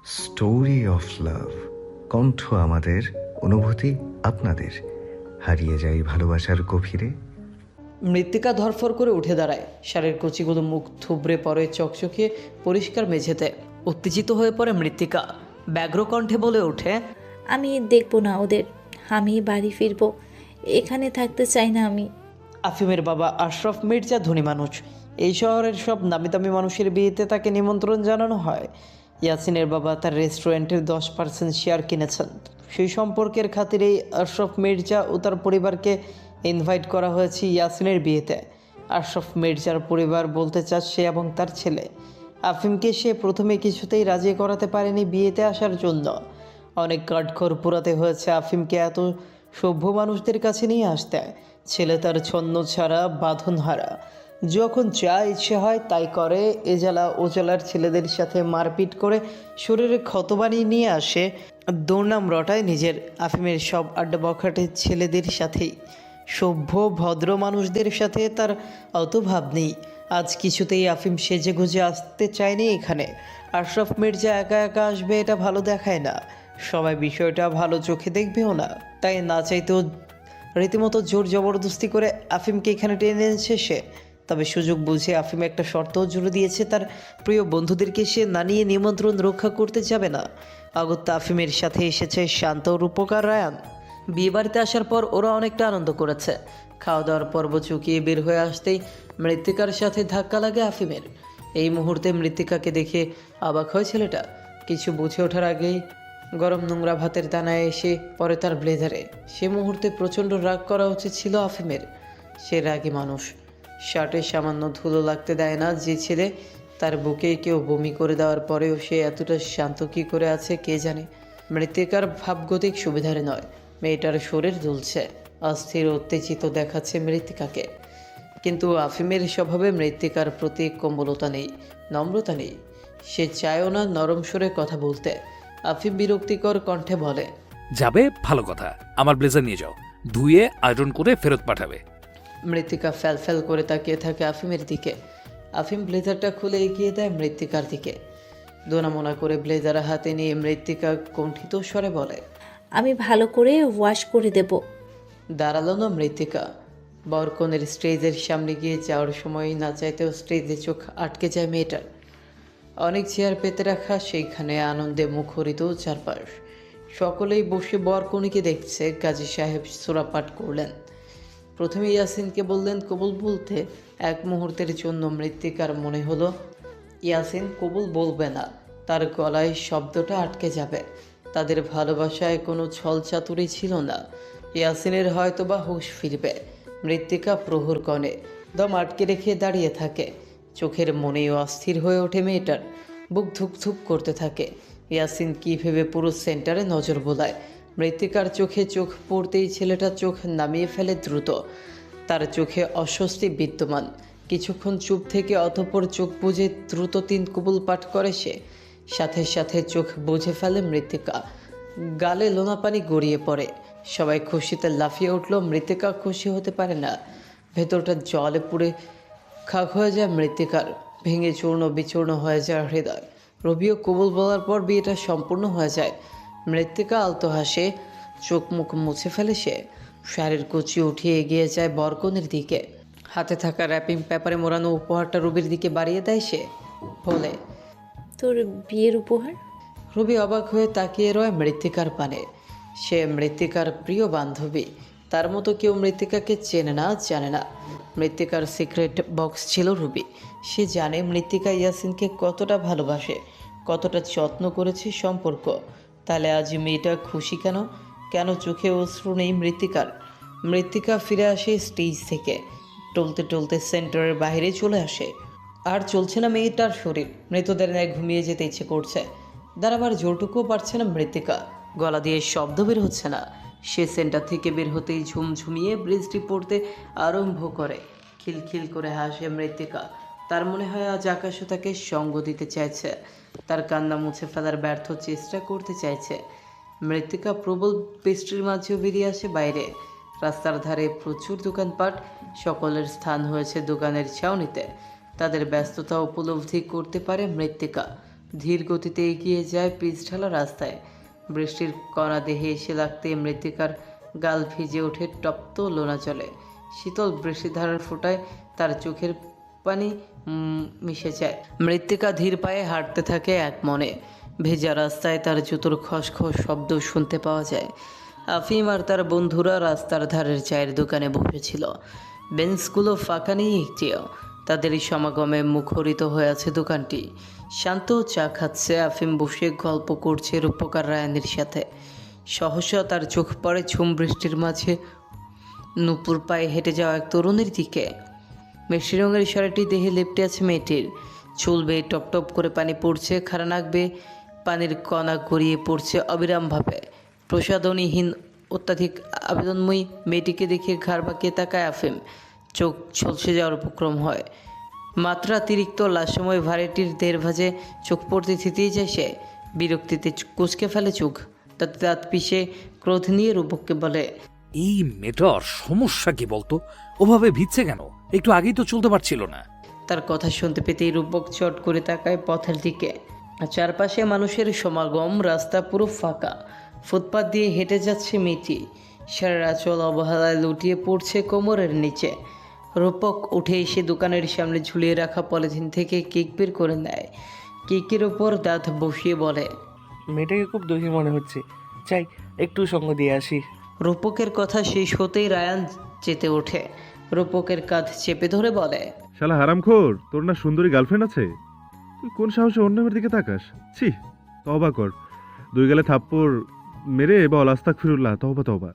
Story of love. কণ্ঠ আমাদের, অনুভূতি আপনাদের। হারিয়ে যাই ভালোবাসার গভীরে। মৃত্তিকা ধরফর করে উঠে দাঁড়ায়, শাড়ির কুচিগুলো মুখ থুবড়ে পড়ে চকচকে পরিষ্কার মেঝেতে। উত্তেজিত হয়ে পড়ে মৃত্তিকা, ব্যগ্র কণ্ঠে বলে ওঠে, আমি দেখব না ওদের, আমি বাড়ি ফিরবো, এখানে থাকতে চাই না আমি। আফিমের বাবা আশরাফ মির্জা ধনী মানুষ। এই শহরের সব নামি দামি মানুষের বিয়েতে তাকে নিমন্ত্রণ জানানো হয়। ইয়াসিনের বাবা তার রেস্টুরেন্টের 10% শেয়ার কিনেছেন। সেই সম্পর্কের খাতিরেই আশরাফ মির্জা ও তার পরিবারকে ইনভাইট করা হয়েছে ইয়াসিনের বিয়েতে। আশরাফ মির্জার পরিবার বলতে চাচ্ছে এবং তার ছেলে আফিমকে সে প্রথমে কিছুতেই রাজি করাতে পারেনি বিয়েতে আসার জন্য। অনেক কাঠখড় পোড়াতে হয়েছে আফিমকে এত সভ্য মানুষদের কাছে নিয়ে আসতে। ছেলে তার ছন্ন ছাড়া বাঁধন হারা, যখন যা ইচ্ছে হয় তাই করে। এজালা ওজালার ছেলেদের সাথে মারপিট করে শরীরে ক্ষত বানিয়ে নিয়ে আসে, দুর্নাম রটায় নিজের। আফিমের সব আড্ডা বখাটে ছেলেদের সাথেই, সভ্য ভদ্র মানুষদের সাথে তার অত ভাব নেই। আজ কিছুতেই আফিম সেজে গুজে আসতে চায়নি এখানে। আশরাফ মির্জা একা একা আসবে এটা ভালো দেখায় না, সবাই বিষয়টা ভালো চোখে দেখবেও না। তাই না চাইতেও রীতিমতো জোর জবরদস্তি করে আফিমকে এখানে টেনে এনেছে সে। তবে সুযোগ বুঝে আফিম একটা শর্তও জুড়ে দিয়েছে, তার প্রিয় বন্ধুদেরকে সে না নিয়ে নিমন্ত্রণ রক্ষা করতে যাবে না। অগত্যা আফিমের সাথে এসেছে শান্ত রূপকার রায়ান। বিয়েবাড়িতে আসার পর ওরা অনেকটা আনন্দ করেছে। খাওয়া দাওয়ার পর্ব চুকিয়ে বের হয়ে আসতেই মৃত্তিকার সাথে ধাক্কা লাগে আফিমের। এই মুহূর্তে মৃত্তিকাকে দেখে অবাক হয় ছেলেটা। কিছু বুঝে ওঠার আগেই গরম নোংরা ভাতের দানায় এসে পরে তার ব্লেজারে। সে মুহূর্তে প্রচণ্ড রাগ করা উচিত ছিল আফিমের। সে রাগী মানুষ, শার্টে সামান্য ধুলো লাগতে দেয় না যে ছেলে। তার বুকে কেউ বমি করে দেওয়ার পরেও সে এতটা শান্ত কী করে আছে কে জানে। মৃত্তিকার ভাবগতিক সুবিধার নয়, মেয়েটার শরীর দুলছে, অস্থির উত্তেজিত দেখাচ্ছে মৃত্তিকাকে। কিন্তু আফিমের স্বভাবে মৃত্তিকার প্রতি কোমলতা নেই, নম্রতা নেই। সে চায়ও না নরম সুরে কথা বলতে। আফিম বিরক্তিকর কণ্ঠে বলে, যাবে ভালো কথা, আমার ব্লেজার নিয়ে যাও, ধুয়ে আয়রন করে ফেরত পাঠাবে। মৃত্তিকা ফ্যাল ফ্যাল করে তাকিয়ে থাকে আফিমের দিকে। আফিম ব্লেজারটা খুলে এগিয়ে দেয় মৃত্তিকার দিকে। দোনামোনা করে ব্লেজার হাতে নিয়ে মৃত্তিকা কণ্ঠিত স্বরে বলে, আমি ভালো করে ওয়াশ করে দেব। দাঁড়ালো না মৃত্তিকা। বরকনের স্টেজের সামনে গিয়ে যাওয়ার সময় না চাইতেও স্টেজে চোখ আটকে যায় মেয়েটার। অনেক চেয়ার পেতে রাখা, সেইখানে আনন্দে মুখরিত চারপাশ। সকলেই বসে বরকনেকে দেখছে। গাজী সাহেব সূরা পাঠ করলেন। প্রথমে ইয়াসিনকে বললেন কবুল বলতে। এক মুহূর্তের জন্য মৃত্তিকার মনে হলো ইয়াসিন কবুল বলবে না, তার গলায় শব্দটা আটকে যাবে। তাদের ভালোবাসায় কোনো ছলচাতুরি ছিল না। ইয়াসিনের হয়তোবা হুঁশ ফিরবে। মৃত্তিকা প্রহর কণে দম আটকে রেখে দাঁড়িয়ে থাকে। চোখের মনেও অস্থির হয়ে ওঠে মেয়েটার, বুক ধুকধুক করতে থাকে। ইয়াসিন কী ভেবে পুরো সেন্টারে নজর বোলায়। মৃত্তিকার চোখে চোখ পড়তেই ছেলেটা চোখ নামিয়ে ফেলে দ্রুত। তার চোখে অস্বস্তি বিদ্যমান। কিছুক্ষণ চুপ থেকে অতঃপর চোখ বুজে দ্রুত 3 কবুল পাঠ করে সে। সাথে সাথে চোখ বুঝে ফেলে মৃত্তিকা। গালে লোনা পানি গড়িয়ে পড়ে। সবাই খুশিতে লাফিয়ে উঠল। মৃত্তিকা খুশি হতে পারে না। ভেতরটা জলে পুড়ে খাক হয়ে যায় মৃত্তিকার। ভেঙে চূর্ণ বিচূর্ণ হয়ে যায় হৃদয়। রবিও কবুল বলার পর বিয়েটা সম্পূর্ণ হয়ে যায়। মৃত্তিকা আলতো হাসে, চোখ মুখ মুছে ফেলে সে। শাড়ির কুচি উঠিয়ে এগিয়ে যায় বরকনের দিকে। হাতে থাকা র্যাপিং পেপারে মোড়ানো উপহারটা রুবির দিকে বাড়িয়ে দেয় সে। বলে, তোর বিয়ের উপহার। রবি অবাক হয়ে তাকিয়ে রয় মৃত্তিকার পানে। সে মৃত্তিকার প্রিয় বান্ধবী, তার মতো কেউ মৃত্তিকাকে চেনে না, জানে না। মৃত্তিকার সিক্রেট বক্স ছিল রুবি। সে জানে মৃত্তিকা ইয়াসিনকে কতটা ভালোবাসে, কতটা যত্ন করেছে সম্পর্ক। তাহলে আজ মেয়েটা খুশি কেন? কেন চোখে অশ্রু নেই মৃত্তিকার? মৃত্তিকা ফিরে আসে স্টেজ থেকে, টলতে টলতে সেন্টারের বাইরে চলে আসে। আর চলছে না মেয়েটার শরীর, মৃতদের ন্যায় ঘুমিয়ে যেতে ইচ্ছে করছে। দাঁড়াবার জোরটুকুও পারছে না মৃত্তিকা, গলা দিয়ে শব্দ বের হচ্ছে না। সে সেন্টার থেকে বের হতেই ঝুমঝুমিয়ে বৃষ্টি পড়তে আরম্ভ করে। খিলখিল করে হাসে মৃত্তিকা। তার মনে হয় আজ আকাশও তাকে সঙ্গ দিতে চাইছে, তার কান্না মুছে ফেলার ব্যর্থ চেষ্টা করতে চাইছে। মৃত্তিকা প্রবল বৃষ্টির মাঝেও বেরিয়ে আসে বাইরে। রাস্তার ধারে প্রচুর দোকানপাট, সকলের স্থান হয়েছে দোকানের ছাউনিতে। তাদের ব্যস্ততা উপলব্ধি করতে পারে মৃত্তিকা। ধীর গতিতে এগিয়ে যায় পিচ ঢালা রাস্তায়। বৃষ্টির কণা দেহে এসে লাগতে মৃত্তিকার গাল ভিজে ওঠে তপ্ত লোনা জলে। শীতল বৃষ্টিধারার ফোঁটায় তার চোখের পানি মিশে যায়। মৃত্তিকা ধীর পায়ে হাঁটতে থাকে এক মনে। ভেজা রাস্তায় তার জুতোর খসখস শব্দ শুনতে পাওয়া যায়। আফিম আর তার বন্ধুরা রাস্তার ধারের চায়ের দোকানে বসেছিল। বেঞ্চগুলো ফাঁকা নেই একটিও। তাদেরই সমাগমে মুখরিত হয়ে আছে দোকানটি। শান্ত চা খাচ্ছে। আফিম বসে গল্প করছে রূপকার রায়ানের সাথে। সহসা তার চোখ পড়ে ঝুম বৃষ্টির মাঝে নূপুর পায়ে হেঁটে যাওয়া এক তরুণীর দিকে। মিষ্টি রঙের শাড়িটি দেহে লেপটে আছে মেয়েটির। চুল বেয়ে টপ টপ করে পানি পড়ছে, খাড়া নাক বেয়ে পানির কণা গড়িয়ে পড়ছে অবিরামভাবে। প্রসাদনীহীন অত্যাধিক আবেদনময়ী মেয়েটিকে দেখে ঘাড় বাঁকিয়ে তাকায় আফিম। চোখ ঝলসে যাওয়ার উপক্রম হয়। মাত্রাতিরিক্ত লাশময় ভাড়িটির দেড় ভাজে চোখ পড়তে থিতেই যায় সে। বিরক্তিতে কুঁচকে ফেলে চোখ। তাতে দাঁত পিষে ক্রোধ নিয়ে রূপককে বলে, এই মেয়েটার সমস্যা কি বলতো? ওভাবে ভিজছে কেন? একটু আগেই তো চলতে পারছিল না। তার কথা শুনতে পেতেই রূপক চট করে তাকায় পথের দিকে। চারপাশে মানুষের সমাগম, রাস্তা পুরো ফাঁকা। ফুটপাত দিয়ে হেঁটে যাচ্ছে মেয়েটি। সারা আঁচল অবহেলায় লুটিয়ে পড়ছে কোমরের নিচে। রূপক উঠে এসে দোকানের সামনে ঝুলিয়ে রাখা পলিথিন থেকে কেক বের করে নেয়। কেকের ওপর দাঁত বসিয়ে বলে, মেয়েটাকে খুব দুঃখী মনে হচ্ছে, চাই একটু সঙ্গ দিয়ে আসি। রূপকের কথা শেষ হতেই রায়ান চেতে ওঠে। রূপকের কাঁধ চেপে ধরে বলে, শালা হারামখোর, তোর না সুন্দরী গার্লফ্রেন্ড আছে? তুই কোন সাহসে অন্য মেয়ের দিকে তাকাস? ছি, তওবা কর। দুই গালে থাপ্পড় মেরে বল আস্তাগফিরুল্লাহ, তওবা তওবা।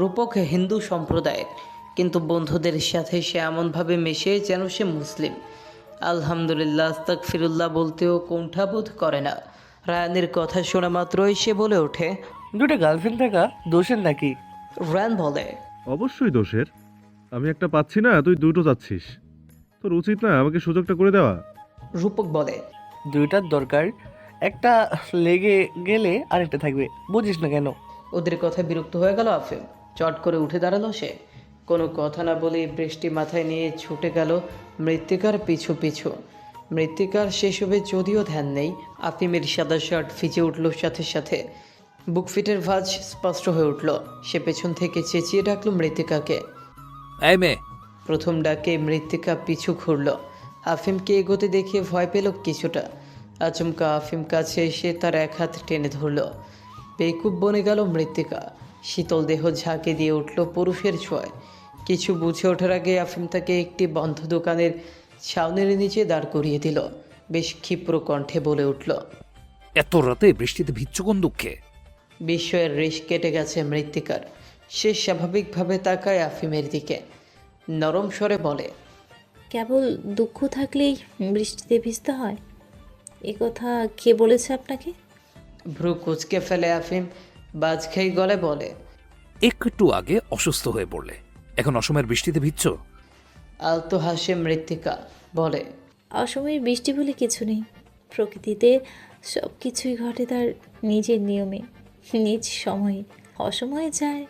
রূপক হিন্দু সম্প্রদায়ের, কিন্তু বন্ধুদের সাথে সে এমনভাবে মেশে যেন সে মুসলিম। আলহামদুলিল্লাহ, আস্তাগফিরুল্লাহ বলতেও কুণ্ঠাবোধ করে না। রায়ানের কথা শোনা মাত্রই সে বলে ওঠে, দুটো গার্লফ্রেন্ড থাকা দোষের নাকি? রায়ান বলে, অবশ্যই দোষের। আমি একটা পাচ্ছি না, তুই দুটো চাচ্ছিস। তোর উচিত না আমাকে সুযোগটা করে দেওয়া? রূপক বলে, দুইটার দরকার, একটা লেগে গেলে আরেকটা থাকবে, বুঝিস না কেন? ওদের কথা বিরক্ত হয়ে গেল আফিম। চট করে উঠে দাঁড়ালো সে। কোনো কথা না বলে বৃষ্টি মাথায় নিয়ে ছুটে গেল মৃত্তিকার পিছু পিছু। মৃত্তিকার সেসবে যদিও ধ্যান নেই। আফিমের সাদা শার্ট ভিজে উঠল সাথে সাথে। বুক ফিটের ভাঁজ স্পষ্ট হয়ে উঠল। সে পেছন থেকে চেঁচিয়ে ডাকল মৃত্তিকাকে। এই মেয়ে, প্রথম ডাকে মৃত্তিকা পিছু ঘুরল। আফিমকে এগোতে দেখে ভয় পেল কিছুটা। আচমকা আফিম কাছে এসে তার এক হাত টেনে ধরল। বেকুব বনে গেল মৃত্তিকা। শীতল দেহ ঝাঁকে দিয়ে উঠল পুরুষের ছোঁয়ায়। কিছু বুঝে ওঠার আগে আফিম তাকে একটি বন্ধ দোকানের ছাউনির নিচে দাঁড় করিয়ে দিল। বেশ ক্ষিপ্র কণ্ঠে বলে উঠল, এত রাতে বৃষ্টিতে ভিজছ কোন দুঃখে? বিস্ময়ের রেশ কেটে গেছে মৃত্তিকার। সে স্বাভাবিকভাবে তাকায় আফিমের দিকে। নরম স্বরে বলে, কেবল দুঃখ থাকলেই বৃষ্টিতে ভিজতে হয়? এ কথা কে বলেছে আপনাকে? ভ্রু কুচকে ফেলে আফিম বাজখাই গলে বলে, একটু আগে অসুস্থ হয়ে পড়লে, এখন অসময়ের বৃষ্টিতে ভিজছ? আলতো হাসে মৃত্তিকা বলে, অসময়ের বৃষ্টি বলে কিছু নেই। প্রকৃতিতে সব কিছুই ঘটে তার নিজের নিয়মে, নিজ সময়ে। অসময়ে যায়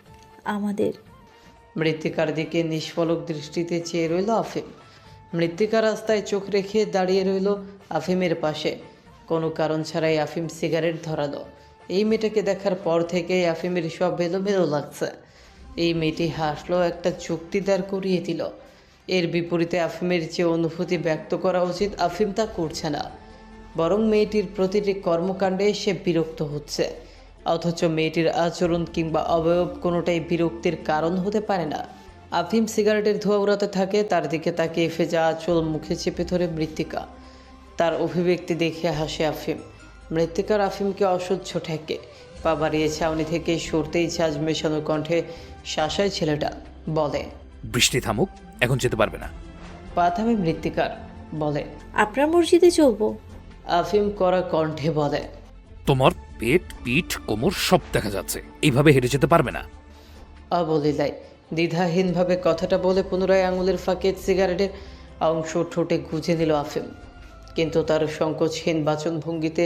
আমাদের। মৃত্তিকার দিকে নিষ্পলক দৃষ্টিতে চেয়ে রইল আফিম। মৃত্তিকা রাস্তায় চোখ রেখে দাঁড়িয়ে রইল আফিমের পাশে। কোনো কারণ ছাড়াই আফিম সিগারেট ধরালো। এই মেয়েটাকে দেখার পর থেকেই আফিমের সব এলোমেলো লাগছে। এই মেয়েটি হাসলো, একটা চুক্তি দাঁড় করিয়ে দিল। এর বিপরীতে আফিমের যে অনুভূতি ব্যক্ত করা উচিত আফিম তা করছে না। বরং মেয়েটির প্রতিটি কর্মকাণ্ডে সে বিরক্ত হচ্ছে। অথচ মেয়েটির আচরণ কিংবা অবয়ব কোনোটাই বিরক্তির কারণ হতে পারে না। আফিম সিগারেটের ধোঁয়া উড়াতে থাকে। তার দিকে তাকিয়ে ভেজা আঁচল মুখে চেপে ধরে মৃত্তিকা। তার অভিব্যক্তি দেখে হাসে আফিম। মৃত্তিকার আফিমকে অসহ্য ঠেকে। পা বাড়িয়ে ছাউনি থেকে সরতেই ঝাঁজ মেশানো কণ্ঠে শাসায় ছেলেটা। বলে, বৃষ্টি থামুক, এখন যেতে পারবে না। পা থামে মৃত্তিকার। বলে, আপনার মসজিদে চলবো? আফিম করা কণ্ঠে বলে, তোমার পেট, পিঠ, কোমর সব দেখা যাচ্ছে, এইভাবে হেঁটে যেতে পারবে না। অবলীলায় দ্বিধাহীনভাবে কথাটা বলে পুনরায় আঙুলের ফাঁকে সিগারেটের অংশ ঠোঁটে গুঁজে নিল আফিম। কিন্তু তার সংকোচহীন বাচনভঙ্গিতে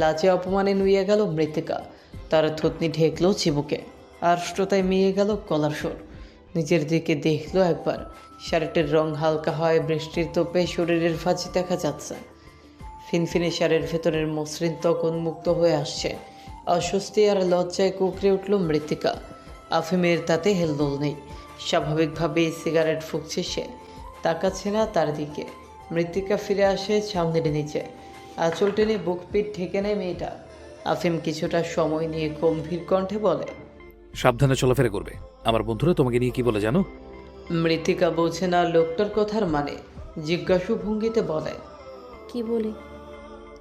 লাজে অপমানে নুইয়ে গেল মৃত্তিকা। তার থুতনি ঢেকলো চিবুকে। আর্ষ্টতায় মিয়ে গেল গলার স্বর। নিজের দিকে দেখলো একবার। শার্টের রং হালকা হয়, বৃষ্টির তোপে শরীরের ভাঁজি দেখা যাচ্ছে। ফিনফিনে শাড়ির ভেতরের মসৃণ ত্বক উন্মুক্ত হয়ে আসছে। অস্বস্তি আর লজ্জায় কুকড়ে উঠল মৃত্তিকা। আফিমের তাতে হেলদোল নেই। স্বাভাবিকভাবেই সিগারেট ফুঁকছে সে। তাকাচ্ছে না তার দিকে। মৃত্তিকা ফিরে আসে সামনের নিচে। আঁচল টেনে বুক পিঠ ঢেকে নেয় মেয়েটা। আফিম কিছুটা সময় নিয়ে গম্ভীর কণ্ঠে বলে, সাবধানে চলাফেরা করবে। আমার বন্ধুরা তোমাকে নিয়ে কি বলে জানো? মৃত্তিকা বোঝে না লোকটার কথার মানে। জিজ্ঞাসু ভঙ্গিতে বলে, কি বলে?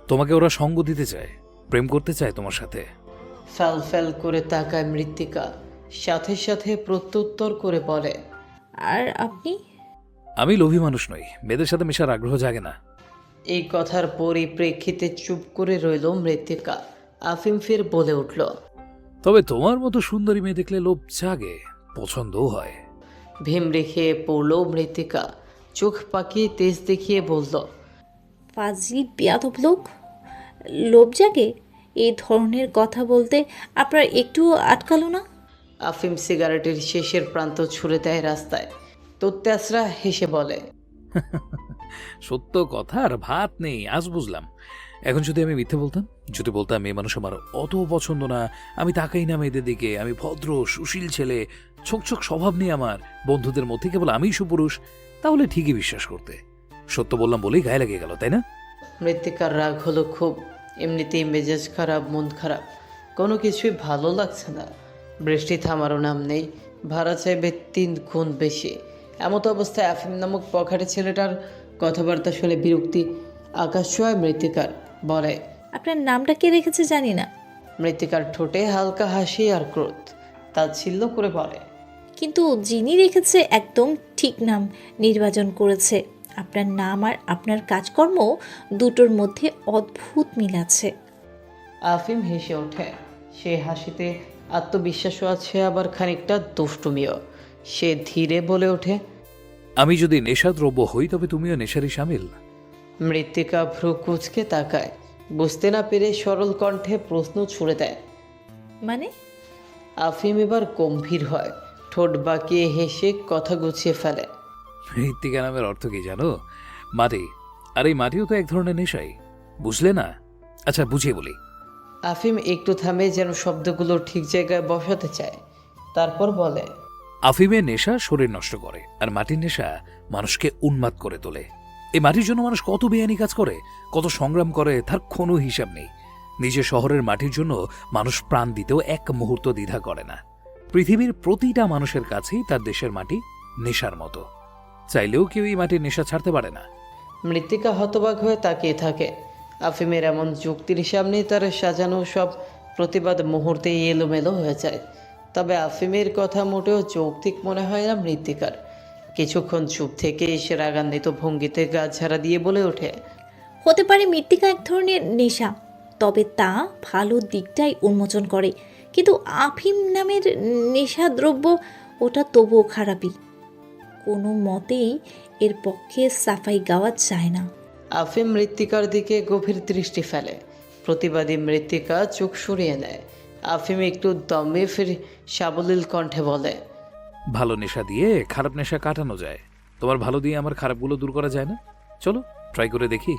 তোমাকে ওরা সঙ্গ দিতে চায়, প্রেম করতে চায় তোমার সাথে। ফ্যাল ফ্যাল করে তাকায় মৃত্তিকা। সাথে সাথে প্রত্যুত্তর করে বলে, আর আপনি? আমি লোভী মানুষ নই, মেয়েদের সাথে মেশার আগ্রহ জাগে না। এই কথার পরিপ্রেক্ষিতে চুপ করে রইল মৃত্তিকা। আফিম ফের বলে উঠল, তবে তোমার মতো সুন্দরী মেয়ে দেখলে লোভ জাগে, পছন্দও হয়। ভীম রেখে পড়ল মৃত্তিকা। চোখ পাকিয়ে তেজ দেখিয়ে বলল, ফাজিল বেয়াদব লোক। লোভ জাগে এই ধরনের কথা বলতে আপনার একটু আটকালো না? আফিম সিগারেটের শেষের প্রান্ত ছুঁড়ে দেয় রাস্তায়। তত্ত্বাসরা হেসে বলে, সত্য কথা আর ভাত নেই, আজ বুঝলাম। এখন যদি আমি মিথ্যে বলতাম, যদি বলতাম মেয়ে মানুষ আমার অত পছন্দ না, আমি তাকাই না মেয়েদের দিকে, আমি ভদ্র সুশীল ছেলে, ছোক ছোক স্বভাব নেই আমার, বন্ধুদের মধ্যে কেবল আমিই সুপুরুষ, তাহলে ঠিকই বিশ্বাস করতে। সত্য বললাম বলেই গায়ে লাগিয়ে গেল, তাই না? মৃত্তিকার রাগ হলো খুব। এমনিতেই মেজাজ খারাপ, মন খারাপ, কোনো কিছুই ভালো লাগছে না। বৃষ্টি থামারও নাম নেই। ভাড়া চাইবে 3 গুণ বেশি। এমত অবস্থায় আফিম নামক পখাটে ছেলেটার কথাবার্তা শুনে বিরক্তি আকাশ ছোঁয়ায় মৃত্তিকার। বলে, আপনার নামটা কে রেখেছে জানি না, মৃত্তিকার ঠোঁটে হালকা হাসি আর ক্রোধ। তাচ্ছিল্য করে বলে, কিন্তু যিনি রেখেছে একদম ঠিক নাম নির্বাচন করেছে। আপনার নাম আর আপনার কাজকর্ম দুটোর মধ্যে অদ্ভুত মিল আছে। আফিম হেসে ওঠে। সে হাসিতে আত্মবিশ্বাসও আছে, আবার খানিকটা দুষ্টুমিও। সে ধীরে বলে ওঠে, আমি যদি নেশাদ্রব্য হই তবে তুমিও নেশারই সামিল। মৃত্তিকা ভ্রু কুঁচকে তাকায়। বুঝতে না পেরে সরল কণ্ঠে প্রশ্ন ছুড়ে দেয়। মানে? আফিম এবার গম্ভীর হয়। ঠোঁট বাঁকিয়ে হেসে কথা গুছিয়ে ফেলে, মৃত্তিকা নামের অর্থ কি জানো? মাটি। আর এই মাটিও তো এক ধরনের নেশাই, বুঝলে না? আচ্ছা বুঝিয়ে বলি। আফিম একটু থামে, যেন শব্দগুলো ঠিক জায়গায় বসাতে চায়। তারপর বলে, আফিমের নেশা শরীর নষ্ট করে, আর মাটির নেশা মানুষকে উন্মাদ করে তোলে। এই মাটির জন্য মানুষ কত বেআইনি কাজ করে, কত সংগ্রাম করে, তার কোনো হিসাব নেই। নিজের শহরের মাটির জন্য মানুষ প্রাণ দিতেও এক মুহূর্ত দ্বিধা করে না। পৃথিবীর প্রতিটা মানুষের কাছেই তার দেশের মাটি নেশার মতো। চাইলেও কেউ এই মাটির নেশা ছাড়তে পারে না। মৃত্তিকা হতবাক হয়ে তাকিয়ে থাকে। আফিমের এমন যুক্তির সামনে তার সাজানো সব প্রতিবাদ মুহূর্তেই এলোমেলো হয়ে যায়। তবে আফিমের কথা মোটেও যৌক্তিক মনে হয় না মৃত্তিকার। কিছুক্ষণ চুপ থেকে সে রাগান্বিত ভঙ্গিতে গা ঝাড়া দিয়ে বলে ওঠে, হতে পারে মৃত্তিকা এক ধরনের নেশা, তবে তা ভালো দিকটাই উন্মোচন করে। কিন্তু আফিম নামের নেশাদ্রব্য, ওটা তবুও খারাপই। কোনো মতেই এর পক্ষে সাফাই গাওয়া যায় না। আফিম মৃত্তিকার দিকে গভীর দৃষ্টি ফেলে। প্রতিবাদী মৃত্তিকা চোখ সরিয়ে নেয়। আফিম একটু দমে ফির সাবলীল কণ্ঠে বলে, ভালো নেশা দিয়ে খারাপ নেশা কাটানো যায়, তোমার ভালো দিয়ে আমার খারাপগুলো দূর করা যায় না? চলো ট্রাই করে দেখি।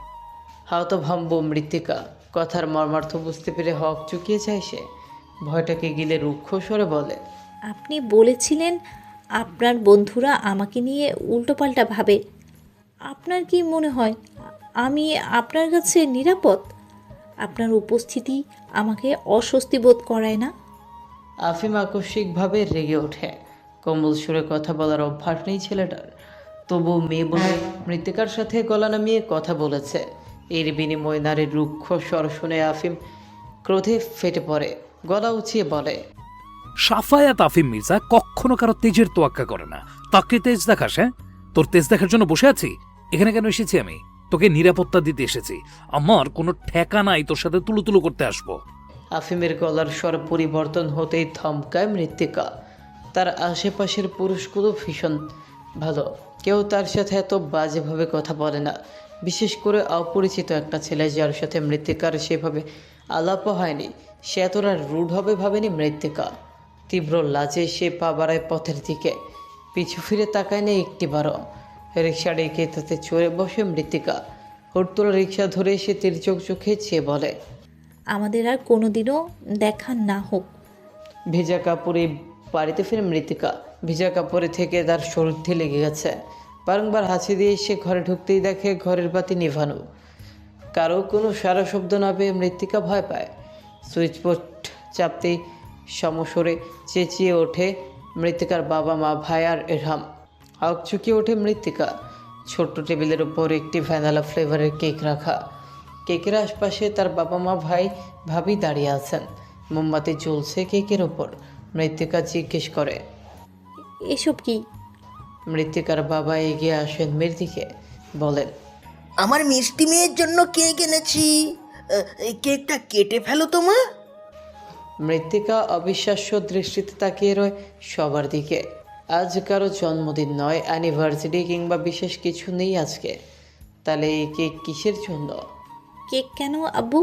হতভম্ব মৃত্তিকা। কথার মর্মার্থ বুঝতে পেরে হক চুকিয়ে যায় সে। ভয়টাকে গিলে রুক্ষ স্বরে বলে, আপনি বলেছিলেন আপনার বন্ধুরা আমাকে নিয়ে উল্টোপাল্টা ভাবে। আপনার কি মনে হয় আমি আপনার কাছে নিরাপদ? আপনার উপস্থিতি আমাকে অস্বস্তি বোধ করায় না? আফিম আকস্মিকভাবে রেগে ওঠে। কোমল সুরে কথা বলার অভ্যাস নেই ছেলেটার। তবু মেয়ে বলে মৃত্তিকার সাথে গলা নামিয়ে কথা বলেছে। এর বিনিময়ে নারীর রুক্ষ স্বর শুনে আফিম ক্রোধে ফেটে পড়ে। গলা উঁচিয়ে বলে, সাফায়াত আফিম মির্জা কখনো কারো তেজের তোয়াক্কা করে না। তাকে তেজ দেখাস? হ্যাঁ, তোর তেজ দেখার জন্য বসে আছি? এখানে কেন এসেছি আমি? তোকে নিরাপত্তা দিতে এসেছি। আমার কোনো ঠেকা নাই তোর সাথে তুলুতুলু করতে আসবো। আফিমের গলার স্বর পরিবর্তন হতেই থমকায় মৃত্তিকা। তার আশেপাশের পুরুষগুলো ভীষণ ভালো। কেউ তার সাথে এত বাজেভাবে কথা বলে না। বিশেষ করে অপরিচিত একটা ছেলে যার সাথে মৃত্তিকার সেভাবে আলাপও হয়নি, সে এতটা রুড হবে ভাবেনি মৃত্তিকা। তীব্র লাজে সে পা বাড়ায় পথের দিকে। পিছু ফিরে তাকায় না একটিবারও। রিক্সা ডেকে তাতে চড়ে বসে মৃত্তিকা। হুড়তোলা রিক্সা ধরে সে তির্যক চোখে চেয়ে বলে, আমাদের আর কোনোদিনও দেখা না হোক। ভেজা কাপড়ে বাড়িতে ফিরে মৃত্তিকা। ভেজা কাপড়ে থেকে তার সর্দি লেগে গেছে। বারংবার হাসি দিয়ে সে ঘরে ঢুকতেই দেখে ঘরের বাতি নিভানো। কারো কোনো সারা শব্দ না পেয়ে মৃত্তিকা ভয় পায়। সুইচ বোর্ড চাপতেই সমস্বরে চেঁচিয়ে ওঠে মৃত্তিকার বাবা মা, ভাই আর এরহাম। চুকিয়ে ওঠে মৃত্তিকা। ছোট্ট টেবিলের উপর একটি ভ্যানিলা ফ্লেভারের কেক রাখা। কেকের আশপাশে তার বাবা মা, ভাই, ভাবি দাঁড়িয়ে আছেন। মোমবাতি জ্বলছে কেকের ওপর। মৃত্তিকা জিজ্ঞেস করে, এসব কি? মৃত্তিকার বাবা এগিয়ে আসেন মেয়ের দিকে, বলেন, আমার মিষ্টি মেয়ের জন্য কেক এনেছি। এই কেকটা কেটে ফেলো তো মা। মৃত্তিকা অবিশ্বাস্য দৃষ্টিতে তাকিয়ে রয় সবার দিকে। আজ কারো জন্মদিন নয়, অ্যানিভার্সারি কিংবা বিশেষ কিছু নেই আজকে। তাহলে এই কেক কিসের জন্য? কেক কেন আব্বু?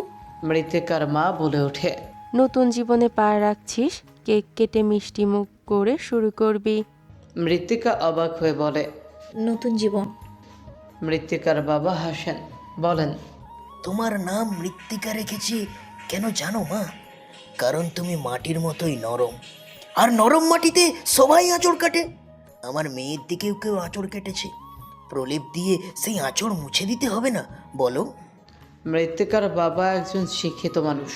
মৃত্তিকার মা বলে ওঠে, নতুন জীবনে পা রাখছিস, কেক কেটে মিষ্টি মুখ করে শুরু করবি। মৃত্তিকা অবাক হয়ে বলে, নতুন জীবন? মৃত্তিকার বাবা হাসেন, বলেন, তোমার নাম মৃত্তিকা রেখেছি কেন জানো মা? কারণ তুমি মাটির মতোই নরম, আর নরম মাটিতে সবাই আঁচড় কাটে। আমার মেয়ের দিকেও কেউ আঁচড় কেটেছে, প্রলেপ দিয়ে সেই আঁচড় মুছে দিতে হবে না বলো? মৃত্তিকার বাবা একজন শিক্ষিত মানুষ।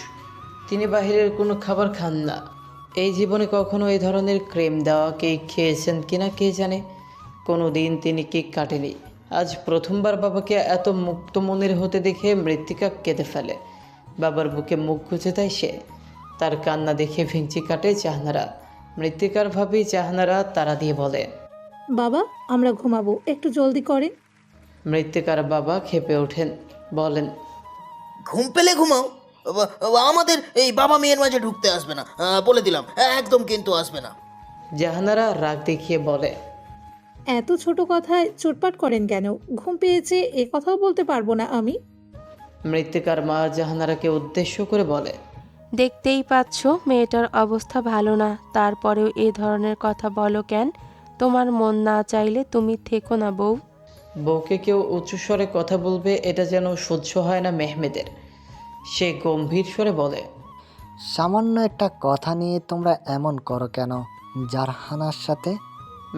তিনি বাহিরের কোনো খাবার খান না। এই জীবনে কখনো এই ধরনের ক্রিম দেওয়া কেক খেয়েছেন কিনা কে জানে। কোনো দিন তিনি কেক কাটেনি। আজ প্রথমবার বাবাকে এত মুক্ত মনের হতে দেখে মৃত্তিকা কেঁদে ফেলে। বাবার বুকে মুখ গুজে দেয় সে। তার কান্না দেখে ভিঞ্চি কাটে জাহানারা। মৃত্তিকার ভাবি জাহানারা তারা দিয়ে বলে, বাবা আমরা ঘুমাবো, একটু জলদি করেন। মৃত্তিকার বাবা ক্ষেপে ওঠেন, বলেন, ঘুম পেলে ঘুমাও, আমাদের এই বাবা মেয়ের মাঝে ঢুকতে আসবে না, বলে দিলাম, একদম কিন্তু আসবে না। জাহানারা রাগ দেখিয়ে বলে, এত ছোট কথায় চোটপাট করেন কেন? ঘুম পেয়েছে এ কথাও বলতে পারবো না আমি? মৃত্তিকার মা জাহানারাকে উদ্দেশ্য করে বলে, দেখতেই পাচ্ছ মেয়েটার অবস্থা ভালো না, তারপরেও এই ধরনের কথা বলো কেন? তোমার মন না চাইলে তুমি থেকো না বউ। বউকে কেউ উচ্চস্বরে কথা বলবে এটা যেন সহ্য হয় না মেহমেদের। সে গম্ভীর স্বরে বলে, সামান্য একটা কথা নিয়ে তোমরা এমন করো কেন জারহানার সাথে?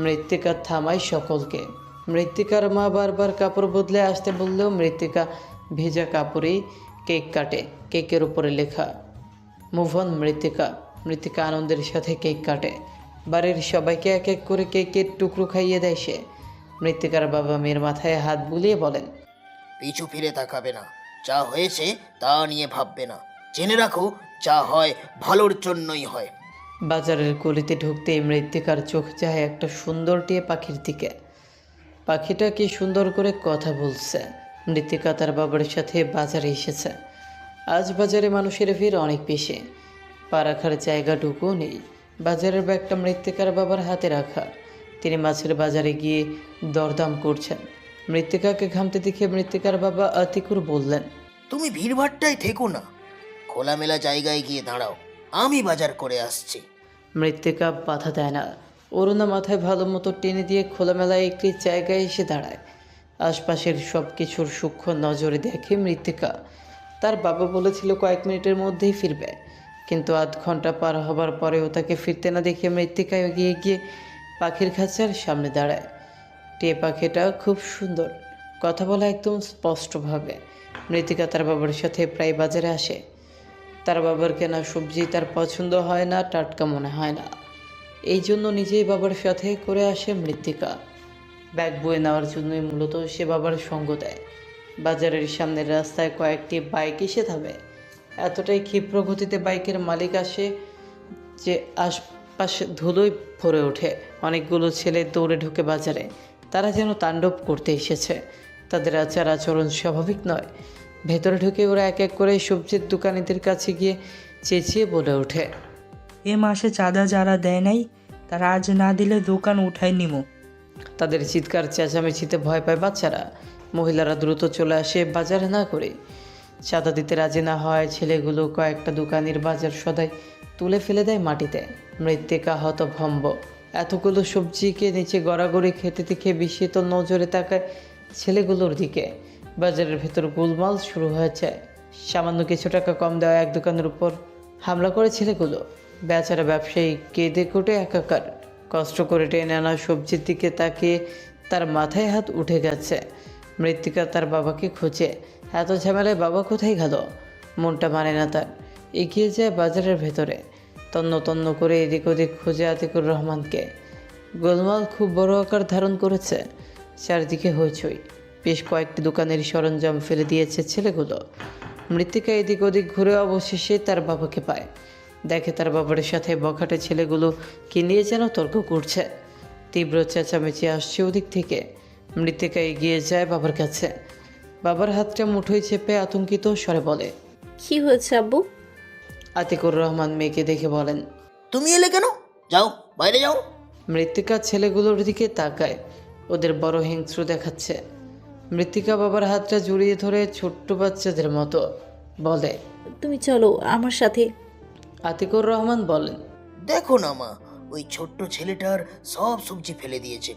মৃত্তিকা থামায় সকলকে। মৃত্তিকার মা বারবার কাপড় বদলে আসতে বললেও মৃত্তিকা ভেজা কাপড়েই কেক কাটে। কেকের উপরে লেখা মুভ অন মৃত্তিকা। মৃত্তিকা আনন্দের সাথে কেক কাটে। বাড়ির সবাইকে এক এক করে কেকের টুকরো খাইয়ে দেয় সে। মৃত্তিকার বাবা মেয়ের মাথায় হাত বুলিয়ে বলেন, পিছু ফিরে তাকাবে না, যা হয়েছে তা নিয়ে ভাববে না। জেনে রাখো, যা হয় ভালোর জন্যই হয়। বাজারের গলিতে ঢুকতেই মৃত্তিকার চোখ যায় একটা সুন্দর টিয়ে পাখির দিকে। পাখিটা কি সুন্দর করে কথা বলছে। মৃত্তিকা তার বাবার সাথে বাজারে এসেছে। আজ বাজারে মানুষের ভিড় অনেক বেশি। পা রাখার জায়গাটুকুও নেই। বাজারের ব্যাগটা মৃত্তিকার বাবার হাতে রাখা। তিনি মাছের বাজারে গিয়ে দরদাম করছেন। মৃত্তিকাকে ঘামতে দেখে মৃত্তিকার বাবা আতিকুর বললেন, তুমি ভিড়ভাট্টায় থেকো না, খোলামেলা জায়গায় গিয়ে দাঁড়াও, আমি বাজার করে আসছি। মৃত্তিকা বাধা দেয় না। অরুণা মাথায় ভালো মতো টেনে দিয়ে খোলামেলায় একটি জায়গায় এসে দাঁড়ায়। আশপাশের সব কিছুর সূক্ষ্ম নজরে দেখে মৃত্তিকা। তার বাবা বলেছিল কয়েক মিনিটের মধ্যেই ফিরবে, কিন্তু আধ ঘন্টা পার হবার পরেও তাকে ফিরতে না দেখে মৃত্তিকা এগিয়ে গিয়ে পাখির খাঁচার সামনে দাঁড়ায়। টিয়ে পাখিটা খুব সুন্দর, কথা বলা একদম স্পষ্টভাবে। মৃত্তিকা তার বাবার সাথে প্রায় বাজারে আসে। তার বাবার কেনা সবজি তার পছন্দ হয় না, টাটকা মনে হয় না। এই জন্য নিজেই বাবার সাথে করে আসে মৃত্তিকা। ব্যাগ বয়ে নেওয়ার জন্যই মূলত সে বাবার সঙ্গ দেয়। বাজারের সামনের রাস্তায় কয়েকটি বাইক এসে থামে। এতটাই ক্ষিপ্র গতিতে বাইকের মালিক আসে যে আশপাশে ধুলোয় ভরে ওঠে। অনেকগুলো ছেলে দৌড়ে ঢুকে বাজারে। তারা যেন তাণ্ডব করতে এসেছে। তাদের আচার আচরণ স্বাভাবিক নয়। ভেতরে ঢুকে ওরা এক এক করে সবজির দোকানিদের কাছে গিয়ে চেঁচিয়ে বলে ওঠে, এ মাসে চাঁদা যারা দেয় নাই তারা আজ না দিলে দোকান উঠাই নিমো। তাদের চিৎকার চেঁচামেচিতে ভয় পায় বাচ্চারা। মহিলারা দ্রুত চলে আসে বাজারে না করে। চাঁদা দিতে রাজি না হয় ছেলেগুলো কয়েকটা দোকানির বাজার সদাই তুলে ফেলে দেয় মাটিতে। মৃত্তিকা হতভম্ব। এতগুলো সবজিকে নিচে গড়াগড়ি খেতে দেখে বিস্মিত নজরে তাকায় ছেলেগুলোর দিকে। বাজারের ভেতর গোলমাল শুরু হয়েছে। সামান্য কিছু টাকা কম দেওয়া এক দোকানের উপর হামলা করে ছেলেগুলো। বেচারা ব্যবসায়ী কেঁদে কুটে একাকার। কষ্ট করে টেনে আনা সবজির দিকে তাকিয়ে তার মাথায় হাত উঠে গেছে। মৃত্তিকা তার বাবাকে খোঁজে। এত ঝামেলায় বাবা কোথায় গেল? মনটা মানে না তার। এগিয়ে যায় বাজারের ভেতরে, তন্ন তন্ন করে এদিক ওদিক খুঁজে আতিকুর রহমানকে। গোলমাল খুব বড় আকার ধারণ করেছে। চারদিকে হইচই। বেশ কয়েকটি দোকানের সরঞ্জাম ফেলে দিয়েছে ছেলেগুলো। মৃত্তিকা এদিক ওদিক ঘুরে অবশেষে তার বাবাকে পায়। দেখে তার বাবার সাথে বখাটে ছেলেগুলো কি নিয়ে যেন তর্ক করছে। তীব্র চেঁচামেচি আসছে ওদিক থেকে। মৃত্তিকা এগিয়ে যায় বাবার কাছে। বাবার হাতটা মুঠোয় চেপে আতঙ্কিত স্বরে বলে, কি হয়েছে আব্বু? আতিকুর রহমান মেয়েকে দেখে বলেন, তুমি এলে কেন? যাও, বাইরে যাও। মৃত্তিকা ছেলেগুলোর দিকে তাকায়। ওদের বড় হিংস্র দেখাচ্ছে। মৃত্তিকা বাবার হাতটা জড়িয়ে ধরে ছোট্ট বাচ্চাদের মতো বলে, তুমি চলো আমার সাথে। আতিকুর রহমান বলেন, দেখো না মা, ওই ছোট্ট ছেলেটার সব সবজি ফেলে দিয়েছে।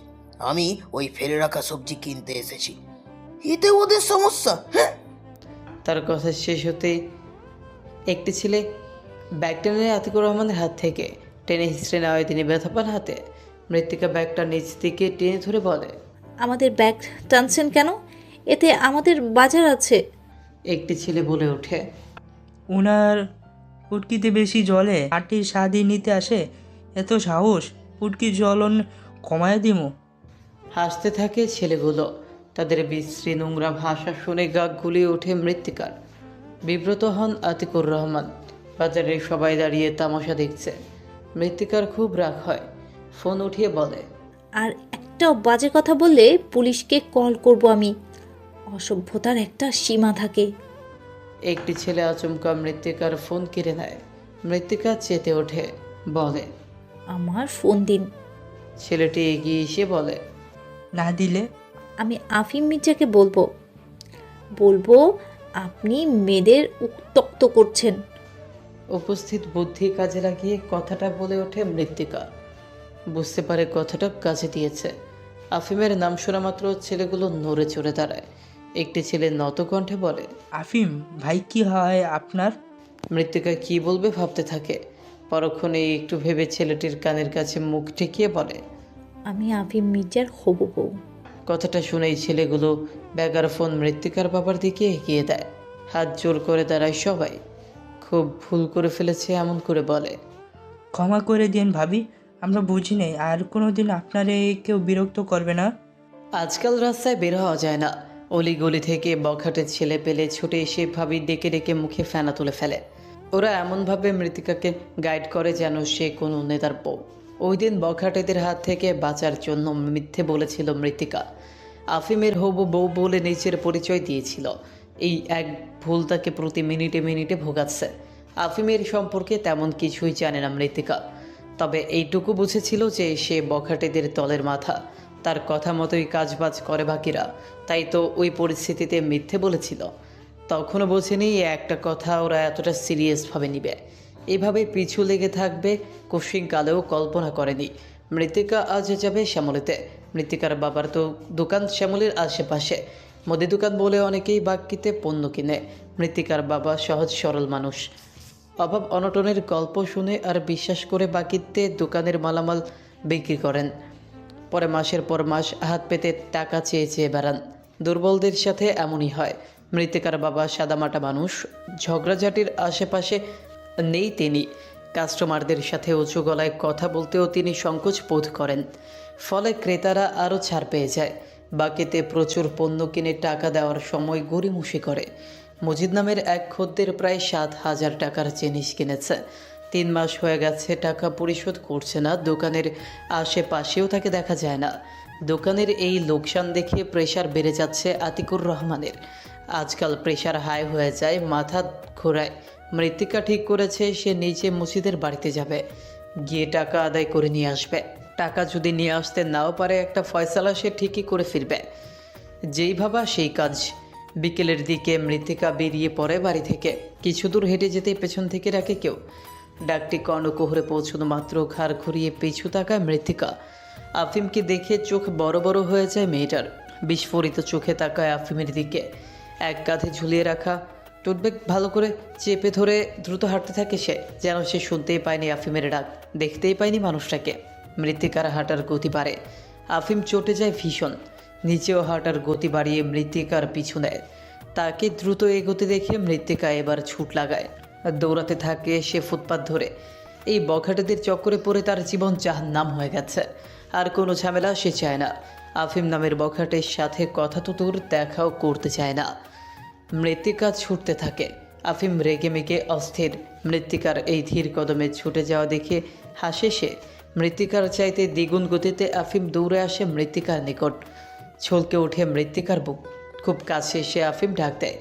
আমি ওই ফেলে রাখা সবজি কিনতে এসেছি। এতে ওদের সমস্যা? হ্যাঁ। তার কথা শেষ হতেই একটি ছেলে ব্যাগটা নিয়ে আতিকুর রহমানের হাত থেকে টেনে হিঁচড়ে নেওয়ায় তিনি ব্যথা পান হাতে। মৃত্তিকা ব্যাগটা নিচ দিকে টেনে ধরে বলে, আমাদের ব্যাগ টানছেন কেন? এতে আমাদের বাজার আছে। একটি ছেলে বলে ওঠে, ওনার পুটকিতে বেশি জলে মাটির স্বাদই নিতে আসে, এত সাহস! পুটকির জ্বলন কমায় দিমু। হাসতে থাকে ছেলেগুলো। তাদের বিশ্রী নোংরা ভাষা শুনে গা গুলিয়ে ওঠে মৃত্তিকার। বিব্রত হন আতিকুর রহমান। বাজারে সবাই দাঁড়িয়ে তামাশা দেখছে। মৃত্তিকার খুব রাগ হয়। ফোন উঠিয়ে বলে, আর একটাও বাজে কথা বললে পুলিশকে কল করব আমি। অসভ্যতার একটা সীমা থাকে। একটি ছেলে আচমকা মৃত্তিকার ফোন কেড়ে নেয়। মৃত্তিকা চেতে ওঠে, বলে, আমার ফোন দিন। ছেলেটি এগিয়ে এসে বলে, না দিলে? আমি আফিম মির্জাকে বলবো আপনি মেয়েদের উত্তক্ত করছেন। উপস্থিত বুদ্ধি কাজে লাগিয়ে কথাটা বলে ওঠে মৃত্তিকা। বুঝতে পারে কথাটা কাজে দিয়েছে। আফিমের নাম শোনা মাত্র ছেলেগুলো নড়ে চড়ে দাঁড়ায়। একটি ছেলে নত কণ্ঠে বলে, আফিম ভাই কি হয় আপনার? মৃত্তিকা কি বলবে ভাবতে থাকে। পরক্ষণে একটু ভেবে ছেলেটির কানের কাছে মুখ ঠেকিয়ে বলে, আমি আফিম মির্জার হবু বউ। কথাটা শুনেই ছেলেগুলো ব্যাগার ফোন মৃত্তিকার বাবার দিকে এগিয়ে দেয়। হাত জোর করে দাঁড়ায় সবাই। খুব ভুল করে ফেলেছে এমন করে বলে, ক্ষমা করে দিন ভাবি, আমরা বুঝি নেই, আর কোনোদিন আপনারে কেউ বিরক্ত করবে না। আজকাল রাস্তায় বের হওয়া যায় না। অলিগলি থেকে বখাটে ছেলে পেলে ছুটে এসে ভাবি ডেকে ডেকে মুখে ফেনা তুলে ফেলে। ওরা এমনভাবে মৃত্তিকাকে গাইড করে যেন সে কোনো নেতার বউ। ওই দিন বখাটেদের হাত থেকে বাঁচার জন্য মিথ্যে বলেছিল মৃত্তিকা। আফিমের হবু বউ বলে নিজের পরিচয় দিয়েছিল। এই এক ভুল তাকে প্রতি মিনিটে মিনিটে ভোগাচ্ছে। আফিমের সম্পর্কে তেমন কিছুই জানে না মৃত্তিকা। তবে এইটুকু বুঝেছিল যে সে বখাটেদের দলের মাথা। তার কথা মতোই কাজবাজ করে বাকিরা। তাই তো ওই পরিস্থিতিতে মিথ্যে বলেছিল। তখনও বোঝেনি একটা কথা ওরা এতটা সিরিয়াসভাবে নিবে। এভাবে পিছু লেগে থাকবে কুশিংকালেও কল্পনা করেনি। মৃত্তিকা আজ যাবে শ্যামলীতে। মৃত্তিকার বাবার তো দোকান শ্যামলীর আশেপাশে। মুদি দোকান বলে অনেকেই বাক্যিতে পণ্য কিনে। মৃত্তিকার বাবা সহজ সরল মানুষ। অভাব অনটনের গল্প শুনে আর বিশ্বাস করে বাকিতে দোকানের মালামাল বিক্রি করেন। পরে মাসের পর মাস হাত পেতে টাকা চেয়ে চেয়ে বেড়ান। দুর্বলদের সাথে এমনই হয়। মৃত্তিকার বাবা সাদামাটা মানুষ। ঝগড়াঝাটির আশেপাশে নেই তিনি। কাস্টমারদের সাথে উঁচু গলায় কথা বলতেও তিনি সংকোচ বোধ করেন। ফলে ক্রেতারা আরও ছাড় পেয়ে যায়। বাকিতে প্রচুর পণ্য কিনে টাকা দেওয়ার সময় গড়িমসি করে। মজিদ নামের এক খদ্দের প্রায় 7,000 টাকার জিনিস কিনেছে। 3 মাস হয়ে গেছে টাকা পরিশোধ করছে না। দোকানের আশেপাশেও তাকে দেখা যায় না। দোকানের এই লোকসান দেখে প্রেশার বেড়ে যাচ্ছে আতিকুর রহমানের। আজকাল প্রেশার হাই হয়ে যায়, মাথা ঘোরায়। মৃত্তিকা ঠিক করেছে সে নিজে মসজিদের বাড়িতে যাবে, গিয়ে টাকা আদায় করে নিয়ে আসবে। টাকা যদি নিয়ে আসতে নাও পারে একটা ফয়সালা সে ঠিকই করে ফিরবে। যেই ভাবা সেই কাজ। বিকেলের দিকে মৃত্তিকা বেরিয়ে পড়ে বাড়ি থেকে। কিছু দূর হেঁটে যেতে পেছন থেকে রাখে কেউ। ডাকটি কর্ণকুহরে পৌঁছানো মাত্র ঘাড় ঘুরিয়ে পিছু তাকায় মৃত্তিকা। আফিমকে দেখে চোখ বড় বড় হয়ে যায় মেয়েটার। বিস্ফোরিত চোখে তাকায় আফিমের দিকে। এক কাঁধে ঝুলিয়ে রাখা টোটব্যাগ ভালো করে চেপে ধরে দ্রুত হাঁটতে থাকে সে, যেন সে শুনতেই পায়নি আফিমের ডাক, দেখতেই পায়নি মানুষটাকে। মৃত্তিকার হাঁটার গতি বাড়ে, আফিম চটে যায় ভীষণ। নিচেও হাঁটার গতি বাড়িয়ে মৃত্তিকার পিছু নেয়। তাকে দ্রুত এগোতে দেখে মৃত্তিকা এবার ছুট লাগায়, দৌড়াতে থাকে সে ফুটপাত ধরে। এই বখাটেদের চক্করে পড়ে তার জীবন জাহান্নাম হয়ে গেছে। আর কোনো ঝামেলা সে চায় না। আফিম নামের বখাটের সাথে কথা তো দূর, দেখাও করতে চায় না। মৃত্তিকা ছুটতে থাকে, আফিম রেগে মেগে অস্থির। মৃত্তিকার এই ধীর কদমে ছুটে যাওয়া দেখে হাসে সে। মৃত্তিকার চাইতে দ্বিগুণ গতিতে আফিম দৌড়ে আসে মৃত্তিকার নিকট। ছলকে ওঠে মৃত্তিকার বুক। খুব কাছে এসে আফিম ডাক দেয়,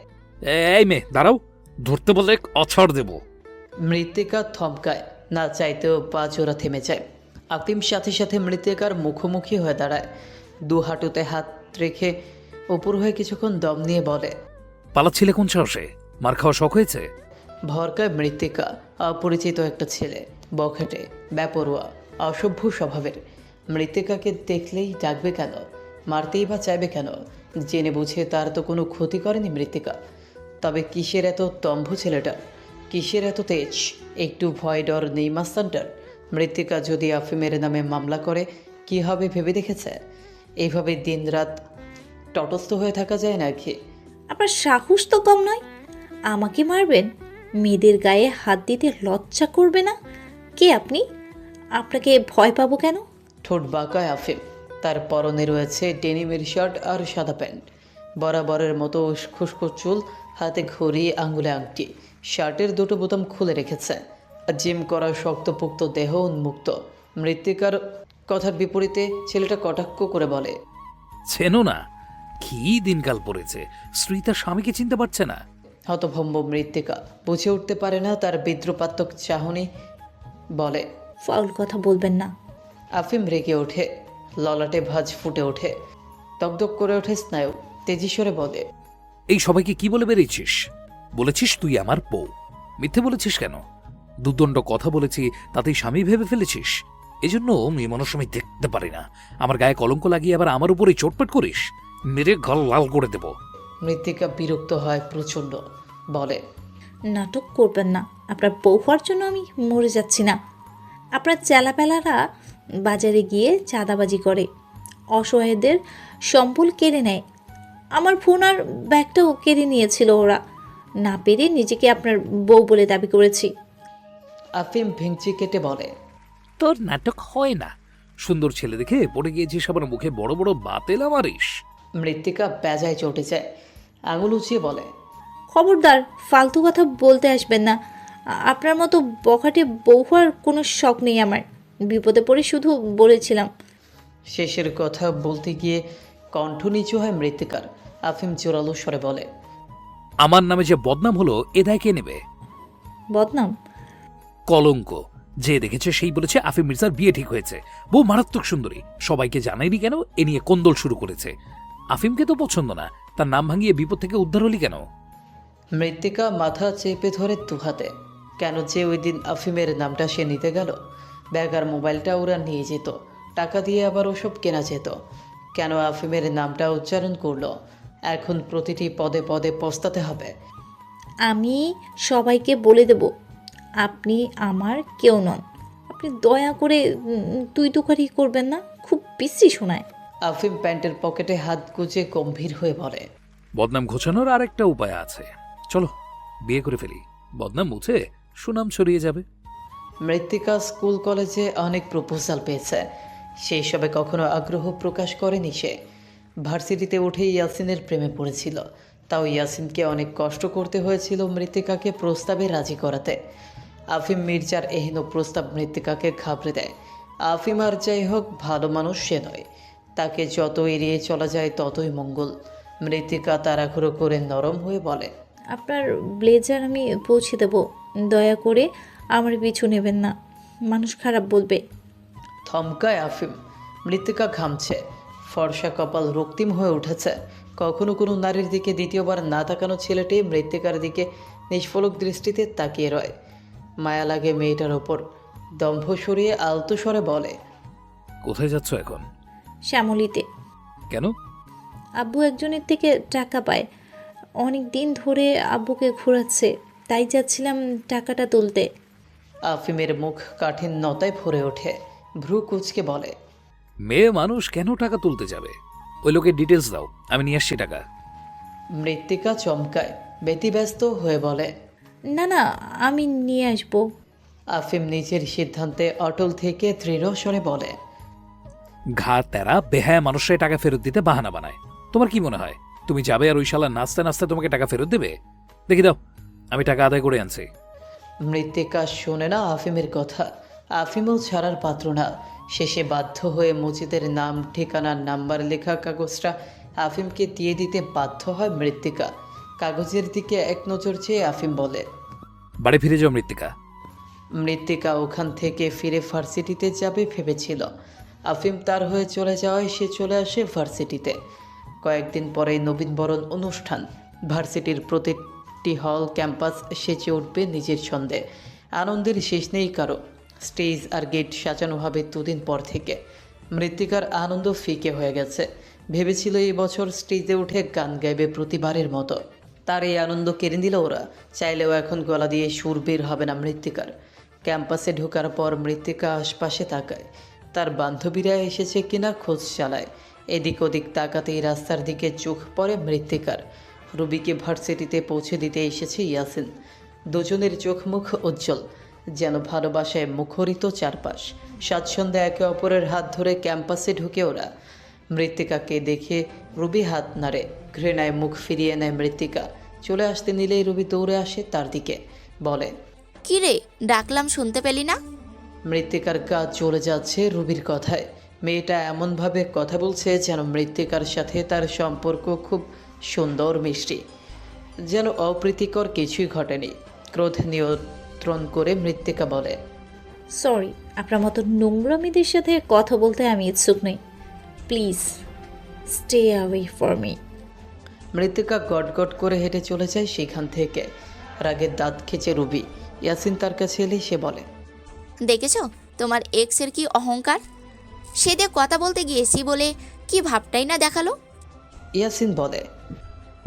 এই মেয়ে দাঁড়াও, ধরতে বলে অছড় দেব। মৃত্তিকা থমকায়, না চাইতেও পা জোড়া থেমে যায়। আফিম সাথে সাথে মৃত্তিকার মুখোমুখি হয়ে দাঁড়ায়, দু হাঁটুতে হাত রেখে উপর হয়ে কিছুক্ষণ দম নিয়ে বলে, পালাচ্ছিলে কোন সাহসে? মার খাওয়া শখ হয়েছে? ভরকায় মৃত্তিকা। অপরিচিত একটা ছেলে, বখাটে, বেপরোয়া, অসভ্য স্বভাবের। মৃত্তিকাকে দেখলেই ডাকবে কেন, মারতেই বা চাইবে কেন? জেনে বুঝে তার তো কোনো ক্ষতি করেনি মৃত্তিকা। তবে কিসের এত তম্ভ ছেলেটা, কিসের এত তেজ? একটু ভয় ডর নেই মাস্তানটার? মৃত্তিকা যদি আফিমের নামে মামলা করে কি হবে ভেবে দেখেছে? এইভাবে দিনরাত তটস্থ হয়ে থাকা যায় নাকি? আপনার সাহস তো কম নয়, আমাকে মারবেন? মেয়েদের গায়ে হাত দিতে লজ্জা করবে না? কে আপনি? আপনাকে ভয় পাবো কেন? ঠোঁট বাঁকায় আফিম। তার পরনে রয়েছে ডেনিমের শার্ট আর সাদা প্যান্ট, বরাবরের মতো খুশকো চুল, হাতে ঘড়ি, আঙ্গুলে আংটি। শার্টের দুটো বোতাম খুলে রেখেছে। জিম করা শক্তপোক্ত দেহ উন্মুক্ত। মৃত্তিকার কথার বিপরীতে ছেলেটা কটাক্ষ করে বলে, চেনো না? কি দিনকাল পড়েছে, স্ত্রী তার স্বামীকে চিনতে পারছে না। হতভম্ব মৃত্তিকা বুঝে উঠতে পারে না তার বিদ্রুপাত্মক চাহনি। বলে, ফাউল কথা বলবেন না। আফিম রেগে ওঠে, ললাটে ভাঁজ ফুটে ওঠে, দগদগ করে ওঠে স্নায়ু। তেজিস্বরে বলে, এই সবাইকে কি বলে বেরিয়েছিস? বলেছিস তুই আমার বউ। মিথ্যে বলেছিস কেন? দুদণ্ড কথা বলেছি, তাতেই স্বামী ভেবে ফেলেছিস? এজন্য মেয়ে মানুষ আমি দেখতে পারি না। আমার গায়ে কলঙ্ক লাগিয়ে আবার আমার উপরে চোটপেট করিস, মেরে গল লাল করে দেব। মৃত্তিকা বিরক্ত হয় প্রচণ্ড, বলে, নাটক করবেন না। আপনার বউ হওয়ার জন্য আমি মরে যাচ্ছি না। আপনার চেলাপেলারা বাজারে গিয়ে চাঁদাবাজি করে, অসহায়দের সম্বল কেড়ে নেয়। আমার ফোন আর ব্যাগটাও কেড়ে নিয়েছিল ওরা। না পেরে নিজেকে আপনার বউ বলে দাবি করেছি। আফিম ভেঙচি কেটে বলে, তোর নাটক হয় না। সুন্দর ছেলে দেখে পড়ে গিয়েছিস, আবার মুখে বড় বড় বাতেলা মারিস। মৃত্তিকা বেজায় চটে যায়, আঙুল উঁচিয়ে বলে, খবরদার ফালতু কথা বলতে আসবেন না। আপনার মতো বখাটে বউ হওয়ার কোনো শখ নেই আমার। বিপদে পড়ে শুধু বলেছিলাম। শেষের কথা বলতে গিয়ে কণ্ঠ নিচু হয় মৃত্তিকার। আফিম জোরালো স্বরে বলে, আমার নামে যে বদনাম হলো, এ দায় কে নেবে? বদনাম? কলঙ্ক। যে দেখেছে সেই বলেছে আফিম মির্জার বিয়ে ঠিক হয়েছে, বউ মারাত্মক সুন্দরী। সবাইকে জানাইনি কেন? এ নিয়ে কোন্দল শুরু করেছে। আফিমকে তো পছন্দ না, তার নাম ভাঙিয়ে বিপদ থেকে উদ্ধার হলি কেন? মৃত্তিকা মাথা চেপে ধরে দুহাতে। কেন যে ওই দিন আফিমের নামটা সে নিতে গেল? ব্যাগ আর মোবাইলটা ওরা নিয়ে যেত, টাকা দিয়ে আবার ওসব কেনা যেত। কেন আফিমের নামটা উচ্চারণ করলো? এখন প্রতিটি পদে পদে পস্তাতে হবে। আমি সবাইকে বলে দেব আপনি আমার কেউ নন। আপনি দয়া করে তুই তুকারি করবেন না, খুব বিশ্রী শোনায়। আফিম প্যান্টের পকেটে হাত গুজে গম্ভীর হয়ে বলে, বদনাম ঘোচানোর আরেকটা উপায় আছে। চলো বিয়ে করে ফেলি, বদনাম মুছে সুনাম ছড়িয়ে যাবে। মৃত্তিকা স্কুল কলেজে অনেক প্রপোজাল পেয়েছে, সেই সবে কখনো আগ্রহ প্রকাশ করেনি সে। ভার্সিটিতে উঠে ইয়াসিনের প্রেমে পড়েছিল, তাও ইয়াসিনকে অনেক কষ্ট করতে হয়েছিল মৃত্তিকাকে প্রস্তাবে রাজি করাতে। আফিম মির্জার এহেন প্রস্তাব মৃত্তিকাকে ঘাবড়ে দেয়। আফিম আর যাই হোক ভালো মানুষ সে নয়, তাকে যত এড়িয়ে চলা যায় ততই মঙ্গল। মৃত্তিকা তাড়াহুড়ো করে নরম হয়ে বলে, আপনার ব্লেজার আমি পৌঁছে দেব, দয়া করে আমার পিছু নেবেন না, মানুষ খারাপ বলবে। থমকায় আফিম। মৃত্তিকা ঘামছে, ফর্সা কপাল রক্তিম হয়ে উঠেছে। কখনো কোনো নারীর দিকে দ্বিতীয়বার না তাকানো ছেলেটি মৃত্তিকার দিকে নিষ্ফলক দৃষ্টিতে তাকিয়ে রয়। মায়া লাগে মেয়েটার ওপর। দম্ভ সরিয়ে আলতো স্বরে বলে, কোথায় যাচ্ছ এখন? শ্যামলিতে। কেন? আব্বু একজনের থেকে টাকা পায়, অনেক দিন ধরে আব্বুকে ঘোরাচ্ছে, তাই যাচ্ছিলাম টাকাটা তুলতে। আফিমের মুখ কাঠিন্যতায় ভরে ওঠে, ভ্রু কুচকে বলে, মেয়ে মানুষ কেন টাকা তুলতে যাবে? ওই লোকের ডিটেলস দাও, আমি নিয়ে আসছি টাকা। মৃত্তিকা চমকায়, ব্যতিব্যস্ত হয়ে বলে, না না, আমি নিয়ে আসবো। আফিম নিজের সিদ্ধান্তে অটল থেকে দৃঢ় স্বরে বলে, ঘা তেরা বেহায়া মানুষের টাকা ফেরত দিতে বাহানা বানায়। তোমার কি মনে হয় তুমি যাবে আর ওই শালা নাচতে নাচতে তোমাকে টাকা ফেরত দেবে? দেখি দাও, আমি টাকা আদায় করে আনছি। মৃত্তিকা শোনে না আফিমের কথা, আফিমও ছাড়ার পাত্র না। শেষে বাধ্য হয়ে মজিদের নাম, ঠিকানা, নাম্বার লেখা কাগজটা আফিমকে দিয়ে দিতে বাধ্য হয় মৃত্তিকা। কাগজের দিকে এক নজর চেয়ে আফিম বলে, বাড়ি ফিরে যাও মৃত্তিকা। মৃত্তিকা ওখান থেকে ফিরে ভার্সিটিতে যাবে ভেবেছিল। আফিম তার হয়ে চলে যাওয়ায় সে চলে আসে ভার্সিটিতে। কয়েকদিন পরেই নবীনবরণ অনুষ্ঠান। ভার্সিটির প্রতিটি হল ক্যাম্পাস সেচে উঠবে নিজের ছন্দে। আনন্দের শেষ নেই কারো। স্টেজ আর গেট সাজানো হবে দুদিন পর থেকে। মৃত্তিকার আনন্দ ফিকে হয়ে গেছে। ভেবেছিল এই বছর স্টেজে উঠে গান গাইবে প্রতিবারের মতো। তার এই আনন্দ কেড়ে দিল ওরা। চাইলেও এখন গলা দিয়ে সুর বের হবে না মৃত্তিকার। ক্যাম্পাসে ঢোকার পর মৃত্তিকা আশপাশে তাকায়, তার বান্ধবীরা এসেছে কিনা খোঁজ চালায়। এদিক ওদিক তাকাতেই রাস্তার দিকে চোখ পড়ে মৃত্তিকার। রুবিকে ভার্সিটিতে পৌঁছে দিতে এসেছে ইয়াসিন। দুজনের চোখ মুখ উজ্জ্বল, যেন ভালোবাসায় মুখরিত চারপাশ। স্বাচ্ছন্দ্যে একে অপরের হাত ধরে ক্যাম্পাসে ঢুকে ওরা। মৃত্তিকাকে দেখে রুবি হাত নাড়ে, ঘৃণায় মুখ ফিরিয়ে নেয় মৃত্তিকা। চলে আসতে নিলেই রুবি দৌড়ে আসে তার দিকে, বলে, কি রে, ডাকলাম শুনতে পেলি না? মৃত্তিকার গা চলে যাচ্ছে রুবির কথায়। মেয়েটা এমনভাবে কথা বলছে যেন মৃত্তিকার সাথে তার সম্পর্ক খুব সুন্দর, মিষ্টি, যেন অপ্রীতিকর কিছুই ঘটেনি। ক্রোধ নিয়ন্ত্রণ করে মৃত্তিকা বলে, সরি, আপনার মতো নোংরামিদের সাথে কথা বলতে আমি ইচ্ছুক নই। Please stay away for me. মৃত্তিকা গটগট করে হেঁটে চলে যায় সেখান থেকে। রাগের দাঁত খেচে রুবি। ইয়াসিন তার কাছে এলেই সে বলে, দেখেছো তোমার এক্সের কি অহংকার? সেদিন কথা বলতে গিয়েছি বলে কি ভাবটাই না দেখালো। ইয়াসিন বলে,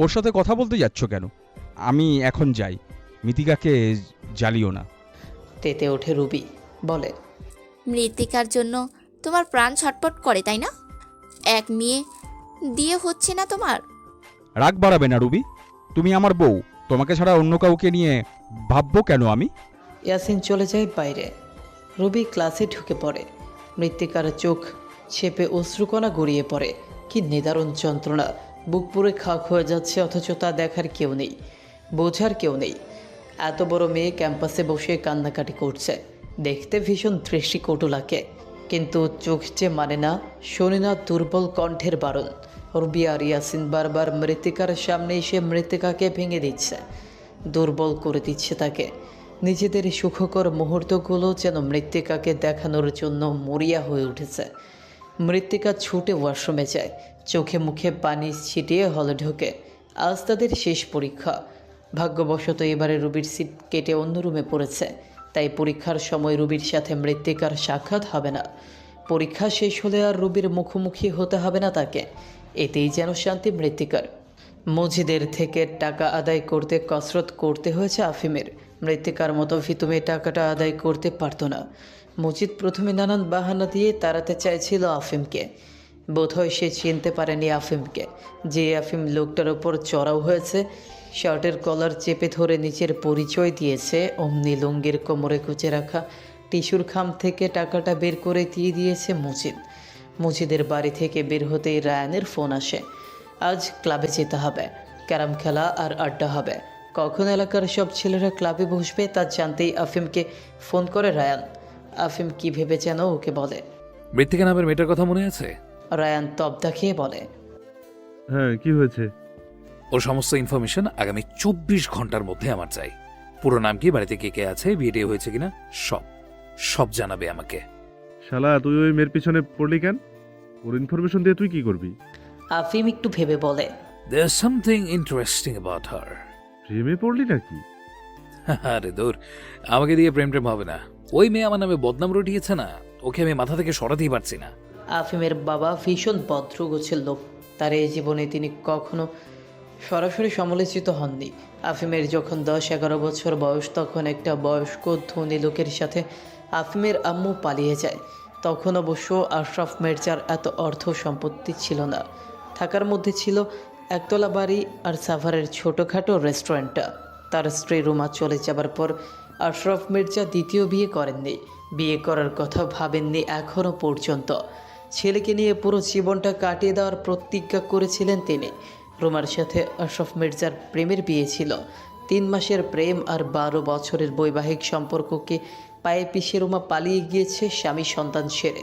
ওর সাথে কথা বলতে যাচ্ছ কেন? আমি এখন যাই, মিতিকাকে জ্বালিও না। তেতে ওঠে রুবি, বলে, মৃত্তিকার জন্য তোমার প্রাণ ছটপট করে তাই না? এক মেয়ে দিয়ে হচ্ছে না তোমার? রাগ বাড়াবে না রুবি, তুমি আমার বউ, তোমাকে ছাড়া অন্য কাউকে নিয়ে ভাববো কেন আমি? ইয়াসিন চলে যায় বাইরে। রুবি ক্লাসে ঢুকে পড়ে। মৃত্তিকার চোখ ছেপে অশ্রুকণা গড়িয়ে পড়ে। কি নিদারুণ যন্ত্রণা! বুক পুরে খাক হয়ে যাচ্ছে, অথচ তা দেখার কেউ নেই, বোঝার কেউ নেই। এত বড় মেয়ে ক্যাম্পাসে বসে কান্নাকাটি করছে, দেখতে ভীষণ দৃষ্টিকটু লাগে, কিন্তু চোখ যে মানে না, শোনে না দুর্বল কণ্ঠের বারণ। রুবি আর ইয়াসিন বারবার মৃত্তিকার সামনে এসে মৃত্তিকাকে ভেঙে দিচ্ছে, দুর্বল করে দিচ্ছে তাকে। নিজেদের সুখকর মুহূর্তগুলো যেন মৃত্তিকাকে দেখানোর জন্য মরিয়া হয়ে উঠেছে। মৃত্তিকা ছুটে ওয়াশরুমে যায়, চোখে মুখে পানি ছিটিয়ে হলে ঢোকে। আজ তাদের শেষ পরীক্ষা। ভাগ্যবশত এবারে রুবির সিট কেটে অন্য রুমে পড়েছে, তাই পরীক্ষার সময় রুবির সাথে মৃত্তিকার সাক্ষাৎ হবে না। পরীক্ষা শেষ হলে আর রুবির মুখোমুখি হতে হবে না তাকে। এতেই যেন শান্তি মৃত্তিকার। মজিদের থেকে টাকা আদায় করতে কসরত করতে হয়েছে আফিমের। মৃত্তিকার মতো ভিতুমে টাকাটা আদায় করতে পারত না। মজিদ প্রথমে নানান বাহানা দিয়ে তাড়াতে চাইছিল আফিমকে। বোধহয় সে চিনতে পারেনি আফিমকে, যে আফিম লোকটার ওপর চড়াও হয়েছে। শার্টের কলার চেপে ধরে নিচের পরিচয় দিয়েছে। অমনি লুঙ্গির কোমরে কুচে রাখা টিস্যুর খাম থেকে টাকাটা বের করে দিয়ে দিয়েছে মজিদ। মজিদের বাড়ি থেকে বের হতেই রায়ানের ফোন আসে। আজ ক্লাবে যেতে হবে, ক্যারাম খেলা আর আড্ডা হবে। কখন এলাকার সব ছেলেরা ক্লাবে বসবে তা জানতেই আফিমকে ফোন করে রায়ান। আফিম কি ভেবে যেন ওকে বলে, মৃত্তিকা নামের মেয়েটার কথা মনে আছে? রায়ান তবদা খেয়ে বলে, হ্যাঁ, কি হয়েছে? ওর সমস্ত ইনফরমেশন আগামী 24 ঘন্টার মধ্যে আমার চাই। পুরো নাম কি, বাড়িতে কে কে আছে, বিয়ে হয়েছে কিনা, সব জানাবে আমাকে। শালা, তুই ওই মেয়ের পিছনে পড়লি কেন? ওর ইনফরমেশন দিয়ে তুই কি করবি? আফিম একটু ভেবে বলে, There's something interesting about her. প্রেমে পড়লি নাকি? আরে দূর, আমাকে দিয়ে প্রেম হবে না। ওই মেয়ে আমার নামে বদনাম রটিয়েছে না, ওকে আমি মাথা থেকে সরাতেই পারছি না। আফিমের বাবা ভীষণ ভদ্র গোছের লোক তার এই জীবনে তিনি কখনো সরাসরি সমালোচিত হননি। আফিমের যখন 10-11 বছর বয়স, তখন একটা বয়স্ক ধনী লোকের সাথে আফিমের আম্মু পালিয়ে যায়। তখন অবশ্য আশরাফ মির্জার এত অর্থ সম্পত্তি ছিল না, থাকার মধ্যে ছিল একতলা বাড়ি আর সাভারের ছোটোখাটো রেস্টুরেন্টটা। তার স্ত্রী রুমা চলে যাবার পর আশরাফ মির্জা দ্বিতীয় বিয়ে করেননি, বিয়ে করার কথা ভাবেননি এখনও পর্যন্ত। ছেলেকে নিয়ে পুরো জীবনটা কাটিয়ে দেওয়ার প্রতিজ্ঞা করেছিলেন তিনি। রুমার সাথে আশরাফ মির্জার প্রেমের বিয়ে ছিল। 3 মাসের প্রেম আর 12 বছরের বৈবাহিক সম্পর্ককে পায়ে পিষে রুমা পালিয়ে গিয়েছে স্বামী সন্তান ছেড়ে।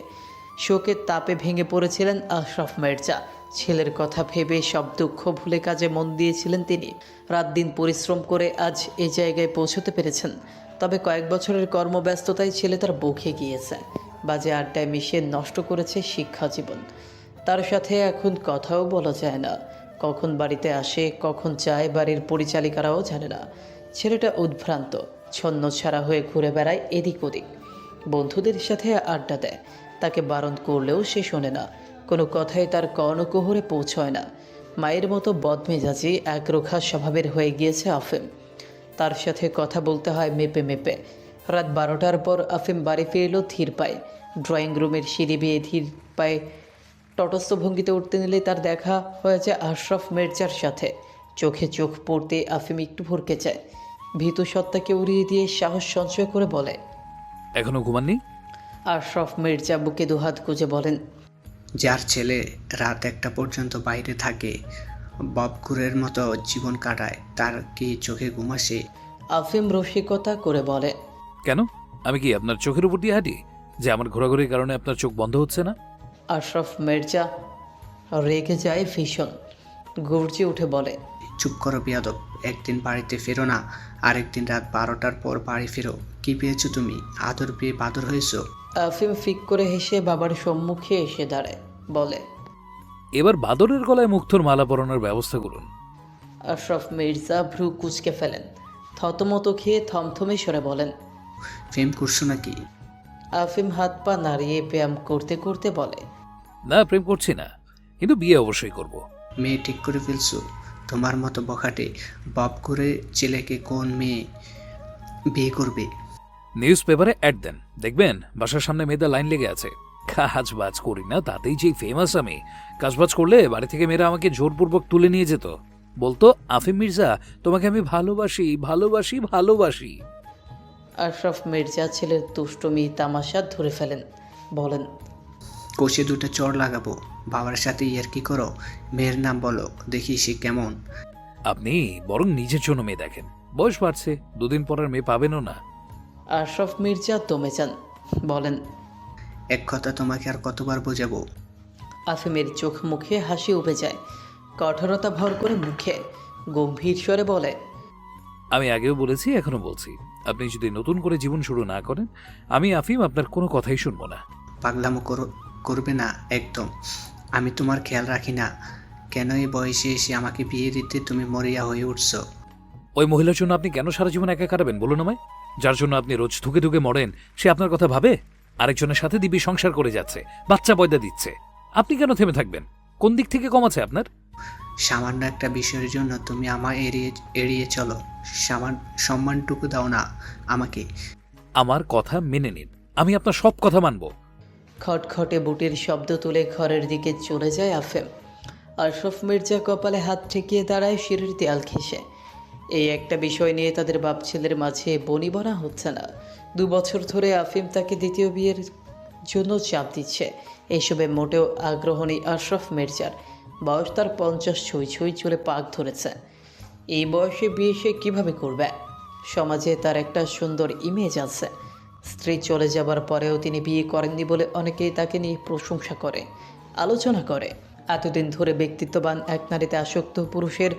শোকের তাপে ভেঙে পড়েছিলেন আশরাফ মির্জা। ছেলের কথা ভেবে সব দুঃখ ভুলে কাজে মন দিয়েছিলেন তিনি। রাত দিন পরিশ্রম করে আজ এই জায়গায় পৌঁছতে পেরেছেন। তবে কয়েক বছরের কর্মব্যস্ততায় ছেলে তার বুকে গিয়েছে, বাজে আড্ডায় মিশিয়ে নষ্ট করেছে শিক্ষা জীবন। তার সাথে এখন কথাও বলা যায় না, কখন বাড়িতে আসে কখন যায় বাড়ির পরিচালিকারাও জানে না। ছেলেটা উদ্ভ্রান্ত, ছন্ন ছাড়া হয়ে ঘুরে বেড়ায় এদিক ওদিক, বন্ধুদের সাথে আড্ডা দেয়। তাকে বারণ করলেও সে শোনে না, কোনো কথাই তার কর্ণকুহরে পৌঁছয় না। মায়ের মতো বদমেজাজি একরোখা স্বভাবের হয়ে গিয়েছে আফিম। তার সাথে কথা বলতে হয় মেপে মেপে। রাত 12টার পর আফিম বাড়ি ফিরল ধীর পায়ে। ড্রয়িং রুমের সিঁড়ি বেয়ে ধীর পায়ে তটস্থ ভঙ্গিতে উঠতে নিলে তার দেখা হয়েছে আশরাফ মির্জার সাথে। চোখে চোখ পড়তে আফিম একটু ভরকে যায়। ভীতু সত্তাকে উড়িয়ে দিয়ে সাহস সঞ্চয় করে বলে, এখনো ঘুমাননি? আশরাফ মির্জা বুকে দুহাত গুজে বলেন, যার ছেলে রাত 1টা পর্যন্ত বাইরে থাকে, ববকুরের মতো জীবন কাটায়, তার কি চোখে ঘুম আসে? আফিম রসিকতা করে বলে, কেন, আমি কি আপনার চোখের উপর দিয়ে হাঁটি যে আমার ঘোরাঘুরির কারণে আপনার চোখ বন্ধ হচ্ছে না? আশরাফ মির্জা রেগে যায় ভীষণ, গর্জে উঠে বলে, চুপ করো বিয়াদব, একদিন বাড়িতে ফেরো না, আরেকদিন রাত 12টার পর বাড়ি ফেরো। কি পেয়েছো তুমি? আদর পেয়ে বাদর হয়েছো? আফিম ফিক করে হেসে বাবার সম্মুখে এসে দাঁড়ায়, বলে, এবার বাদরের গলায় মুক্তোর মালা পরানোর ব্যবস্থা করুন। আশরাফ মির্জা ভ্রু কুচকে ফেলেন, থতমত খেয়ে থমথমে সরে বলেন, প্রেম করছো নাকি? আফিম হাত পা নাড়িয়ে ব্যায়াম করতে করতে বলে, না, প্রেম করছি না, কিন্তু বিয়ে অবশ্যই করব। মেয়ে ঠিক করে ফেলছো? তোমার মতো বখাটে বব করে ছেলেকে কোন মেয়ে বিয়ে করবে? নিউজ পেপারে অ্যাড দেন, দেখবেন বাসার সামনে মেয়েদের লাইন লেগে আছে। কাজ বাজ করি না, তাতেই যে ফেমাস আমি। কাজবাজ করলে বাড়ি থেকে মেয়েরা আমাকে জোরপূর্বক তুলে নিয়ে যেত, বলতো, আফিম মির্জা তোমাকে আমি ভালোবাসি ভালোবাসি ভালোবাসি। আশরাফ মির্জা ছেলের দুষ্টুমি তামাশা ধরে ফেলেন, বলেন, কোষে 2টা চড় লাগাবো। বাবার সাথে ইয়ার্কি করো। মেয়ের নাম বলো, দেখি সে কেমন। আপনি বরং নিজের জন্য মেয়ে দেখেন, বয়স বাড়ছে, 2 দিন পর আর মেয়ে পাবেনও না। আশরাফ মির্জা দমে যান, বলেন, এক কথা তোমাকে আর কতবার বোঝাবো? আফিমের চোখ মুখে হাসি উবে যায়, কঠোরতা ভর করে মুখে গম্ভীর স্বরে বলে, আমি আগেও বলেছি, এখনো বলছি, আপনি যদি নতুন করে জীবন শুরু না করেন, আমি আফিম আপনার কোনো কথাই শুনবো না। পাগলামো করবে না একদম। আমি তোমার খেয়াল রাখি না কেন? এই বয়সে এসে আমাকে বিয়ে দিতে তুমি মরিয়া হয়ে উঠছো। ওই মহিলার জন্য আপনি কেন সারা জীবন একা কাটাবেন বলুন আমায়? যার জন্য আপনি রোজ ধুকে ধুকে মরেন, সে আপনার কথা ভাবে? আরেকজনের সাথে দিব্যি সংসার করে যাচ্ছে, বাচ্চা পয়দা দিচ্ছে, আপনি কেন থেমে থাকবেন? কোন দিক থেকে কম আছে আপনার? সামান্য একটা বিষয়ের জন্য তুমি আমায় এড়িয়ে চলো। সম্মানটুকু দাও না আমাকে। আমার কথা মেনে নিন, আমি আপনার সব কথা মানব। খটখটে বুটের শব্দ তুলে ঘরের দিকে চলে যায় আফিম। আশরাফ মির্জা কপালে হাত ঠেকিয়ে দাঁড়ায় সিঁড়ির দেয়াল ঘেঁষে। এই একটা বিষয় নিয়ে তাদের বাপ ছেলের মাঝে বনিবনা হচ্ছে না। 2 বছর ধরে আফিম তাকে দ্বিতীয় বিয়ের জন্য চাপ দিচ্ছে। এইসবে মোটেও আগ্রহ নেই আশরাফ মির্জার। বয়স তার 50 ছুঁই ছুঁই চলে পাক ধরেছে। এই বয়সে বিয়ে সে কীভাবে করবে? সমাজে তার একটা সুন্দর ইমেজ আছে। স্ত্রী চলে যাবার পরেও তিনি বিয়ে করেননি বলে অনেকেই তাকে নিয়ে প্রশংসা করে, আলোচনা করে। এতদিন ধরে ব্যক্তিত্ববান এক নারীতে আসক্ত পুরুষের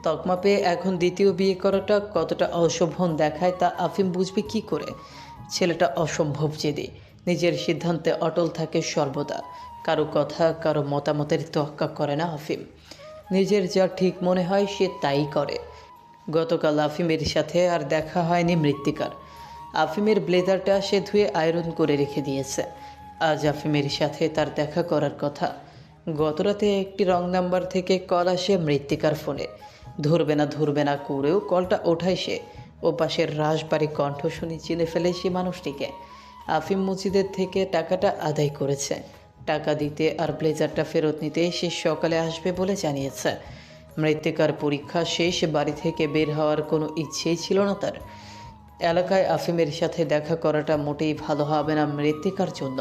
তকমা পেয়ে এখন দ্বিতীয় বিয়ে করাটা কতটা অশোভন দেখায় তা আফিম বুঝবে কি করে? ছেলেটা অসম্ভব জেদি, নিজের সিদ্ধান্তে অটল থাকে সর্বদা। কারো কথা কারো মতামতের তোয়াক্কা করে না আফিম। নিজের যা ঠিক মনে হয় সে তাই করে। গতকাল আফিমের সাথে আর দেখা হয়নি মৃত্তিকার। আফিমের ব্লেজারটা সে ধুয়ে আয়রন করে রেখে দিয়েছে। আজ আফিমের সাথে তার দেখা করার কথা। গতরাতে একটি রং নাম্বার থেকে কল আসে মৃত্তিকার ফোনে। ধরবে না করেও কলটা ওঠায় সে। ও পাশের রাশবাড়ি কণ্ঠ শুনে চিনে ফেলে সে মানুষটিকে। আফিম মসজিদের থেকে টাকাটা আদায় করেছে। টাকা দিতে আর ব্লেজারটা ফেরত নিতে সে সকালে আসবে বলে জানিয়েছে। মৃত্তিকার পরীক্ষা শেষ, বাড়ি থেকে বের হওয়ার কোনো ইচ্ছেই ছিল না তার। এলাকায় আফিমের সাথে দেখা করাটা মোটেই ভালো হবে না মৃত্তিকার জন্য।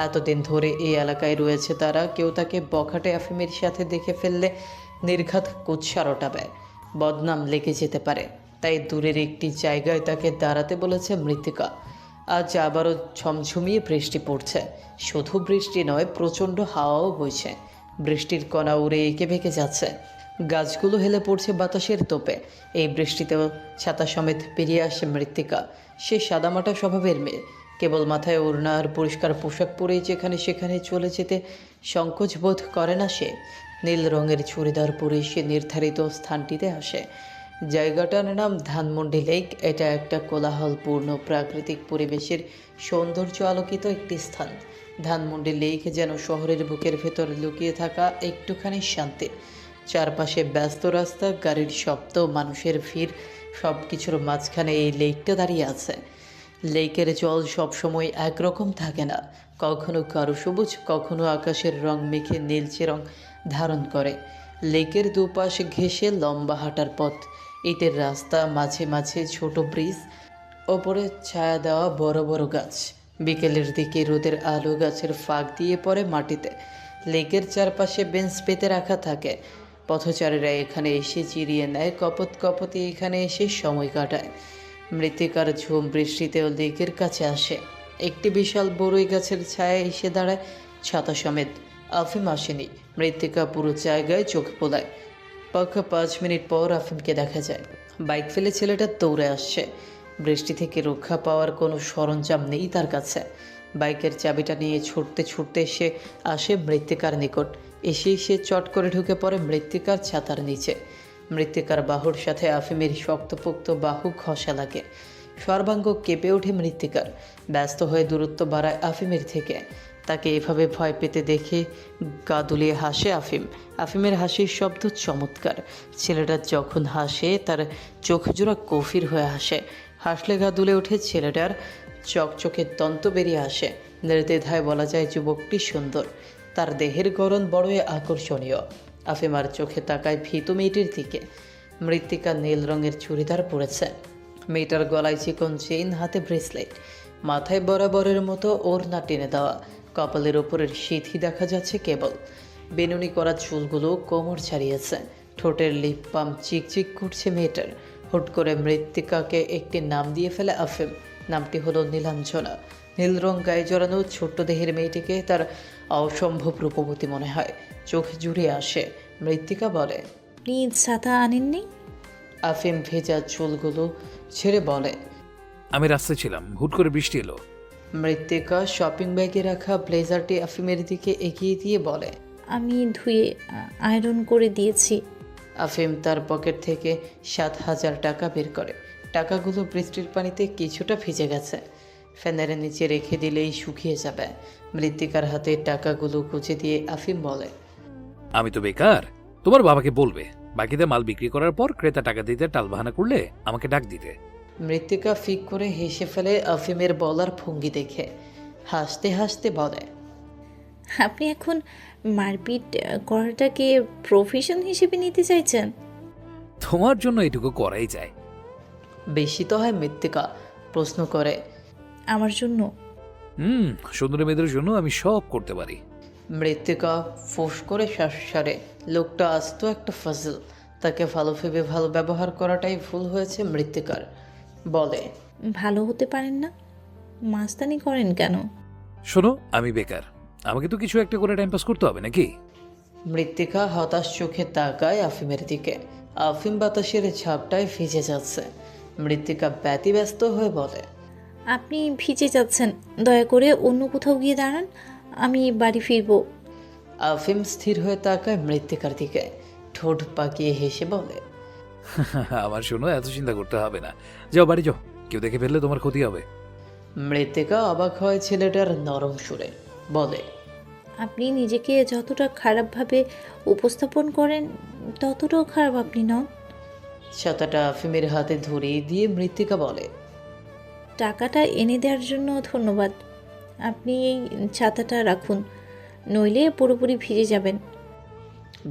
এতদিন ধরে এই এলাকায় রয়েছে তারা, কেউ তাকে বখাটে আফিমের সাথে দেখে ফেললে নির্ঘাত কুৎসা রটাবে, বদনাম লেগে যেতে পারে। তাই দূরের একটি জায়গায় তাকে দাঁড়াতে বলেছে মৃত্তিকা। আজ আবারও ঝমঝমিয়ে বৃষ্টি পড়ছে। শুধু বৃষ্টি নয়, প্রচণ্ড হাওয়াও বইছে। বৃষ্টির কণা উড়ে এঁকে বেঁকে যাচ্ছে, গাছগুলো হেলে পড়ছে বাতাসের তোপে। এই বৃষ্টিতেও ছাতা সমেত পেরিয়ে আসে মৃত্তিকা। সে সাদামাটা স্বভাবের মেয়ে, কেবল মাথায় ওড়না আর পরিষ্কার পোশাক পরেই যেখানে সেখানে চলে যেতে সংকোচ বোধ করে না সে। নীল রঙের চুড়িদার পরে সে নির্ধারিত স্থানটিতে আসে। জায়গাটার নাম ধানমন্ডি লেক। এটা একটা কোলাহলপূর্ণ প্রাকৃতিক পরিবেশের সৌন্দর্য আলোকিত একটি স্থান। ধানমন্ডি লেক যেন শহরের বুকের ভেতর লুকিয়ে থাকা একটুখানি শান্তি। চারপাশে ব্যস্ত রাস্তা, গাড়ির শব্দ, মানুষের ভিড়, সব কিছুর মাঝখানে এই লেকটা দাঁড়িয়ে আছে। লেকের জল সবসময় একরকম থাকে না, কখনো কারো সবুজ, কখনো আকাশের রং মেখে নীলচে রং ধারণ করে। লেকের দুপাশ ঘেঁষে লম্বা হাঁটার পথ, ইটের রাস্তা, মাঝে মাঝে ছোট ব্রিজ, ওপরে ছায়া দেওয়া বড় বড় গাছ। বিকেলের দিকে রোদের আলো গাছের ফাঁক দিয়ে পড়ে মাটিতে। লেকের চারপাশে বেঞ্চ পেতে রাখা থাকে। পথচারীরা এখানে এসে জিরিয়ে নেয়, কপত কপতে এখানে এসে সময় কাটায়। মৃত্তিকার ঝুম বৃষ্টিতেও লেকের কাছে আসে। একটি বিশাল বড়ই গাছের ছায়া এসে দাঁড়ায় ছাতা সমেত। আফিম আসেনি। মৃত্তিকা পুরো জায়গায় চোখ পোলায়। পাক্কা 5 মিনিট পর আফিমকে দেখা যায়। বাইক ফেলে ছেলেটা দৌড়ে আসছে। বৃষ্টি থেকে রক্ষা পাওয়ার কোনো সরঞ্জাম নেই তার কাছে। বাইকের চাবিটা নিয়ে ছুটতে ছুটতে সে আসে মৃত্তিকার নিকট। এসে সে চট করে ঢুকে পড়ে মৃত্তিকার ছাতার নিচে। মৃত্তিকার বাহুর সাথে আফিমের শক্তপোক্ত বাহু ঘষা লাগে। সর্বাঙ্গ কেঁপে ওঠে মৃত্তিকার। ব্যস্ত হয়ে দূরত্ব বাড়ায় আফিমের থেকে। তাকে এভাবে ভয় পেতে দেখে গা দুলিয়ে হাসে আফিম। আফিমের হাসির শব্দ চমৎকার। ছেলেটা যখন হাসে তার চোখ জোড়া গভীর হয়ে হাসে। হাসলে গা দুলে ওঠে ছেলেটার, চকচকে দন্ত বেরিয়ে আসে। নির্দ্বিধায় বলা যায় যুবকটি সুন্দর। তার দেহের গড়ন বড়ই আকর্ষণীয়। আফিমার চোখে তাকায় ভীতু মেয়েটির দিকে। মৃত্তিকা নীল রঙের চুড়িদার পরেছে। মেয়েটার গলায় চিকন চেইন, হাতে ব্রেসলেট, মাথায় বরাবরের মতো ওড়না টেনে দেওয়া। কপালের ওপরের সিথি দেখা যাচ্ছে কেবল। বেনুনি করা চুলগুলো কোমর ছাড়িয়েছে। ঠোঁটের লিপ বাম চিকচিক করছে মেয়েটার। হুট করে মৃত্তিকাকে একটি নাম দিয়ে ফেলে আফিম। নামটি হলো নীলাঞ্জনা। নীল রং গায়ে জড়ানো ছোট্ট দেহের মেয়েটিকে তার অসম্ভব রূপবতী মনে হয়। চোখ জুড়িয়ে আসে। মৃত্তিকা বলে, আপনি ছাতা আনেননি? আফিম ভেজা চুলগুলো ছেড়ে বলে, আমি রাস্তায় ছিলাম, হুট করে বৃষ্টি এলো। মৃত্তিকা শপিং ব্যাগে রাখা ব্লেজারটি আফিমের দিকে এগিয়ে দিয়ে বলে, আমি ধুয়ে আয়রন করে দিয়েছি। আফিম তার পকেট থেকে 7,000 টাকা বের করে। টাকাগুলো বৃষ্টির পানিতে কিছুটা ভিজে গেছে। ফ্যানের নিচে রেখে দিলেই শুকিয়ে যাবে। মৃত্তিকার হাতে টাকাগুলো কুচে দিয়ে আফিম বলে, আমি তো বেকার, তোমার বাবাকে বলবে বাকিতে মাল বিক্রি করার পর ক্রেতা টাকা দিতে টালবাহানা করলে আমাকে ডাক দিতে। মৃত্তিকা ফিক করে হেসে ফেলে আফিমের বলার ভঙ্গি দেখে। হাসতে হাসতে বলে, আপনি এখন মারপিট করাটাকে প্রফেশন হিসেবে নিতে চাইছেন? তোমার জন্য এটুকু করাই যায়। বেশি তো হয়? মৃত্তিকা প্রশ্ন করে। আমার জন্য? সুন্দরী মেয়েদের জন্য আমি সব করতে পারি। মৃত্তিকা ফোঁস করে শ্বাস সারে। লোকটা আস্ত একটা ফাজল। তাকে ভালো ভেবে ভালো ব্যবহার করাটাই ভুল হয়েছে মৃত্তিকার। বলে, ভালো হতে পারেন না? মাস্তানি করেন কেন? শোনো, আমি বেকার, আমাকে তো কিছু একটা করে টাইম পাস করতে হবে নাকি? মৃত্তিকা হতাশ চোখে তাকায় আফিমের দিকে। আফিম বাতাসের ঝাপটায় ভিজে যাচ্ছে। মৃত্তিকা ব্যতিব্যস্ত হয়ে বলে, আপনি ভিজে যাচ্ছেন, দয়া করে অন্য কোথাও গিয়ে দাঁড়ান, আমি বাড়ি ফিরবো। আফিম স্থির হয়ে তাকায় মৃত্তিকার দিকে। ঠোঁট পাকিয়ে হেসে বলে, আমার শোনো, এত চিন্তা করতে হবে না, যাও বাড়ি যাও, কেউ দেখে ফেললে তোমার ক্ষতি হবে। মৃত্তিকা অবাক হয় ছেলেটার নরম সুরে। বলে, আপনি নিজেকে যতটা খারাপভাবে উপস্থাপন করেন ততটাও খারাপ আপনি নন। ছাতাটা আফিমের হাতে ধরিয়ে দিয়ে মৃত্তিকা বলে, টাকাটা এনে দেওয়ার জন্য ধন্যবাদ। আপনি এই ছাতাটা রাখুন, নইলে পুরোপুরি ভিজে যাবেন।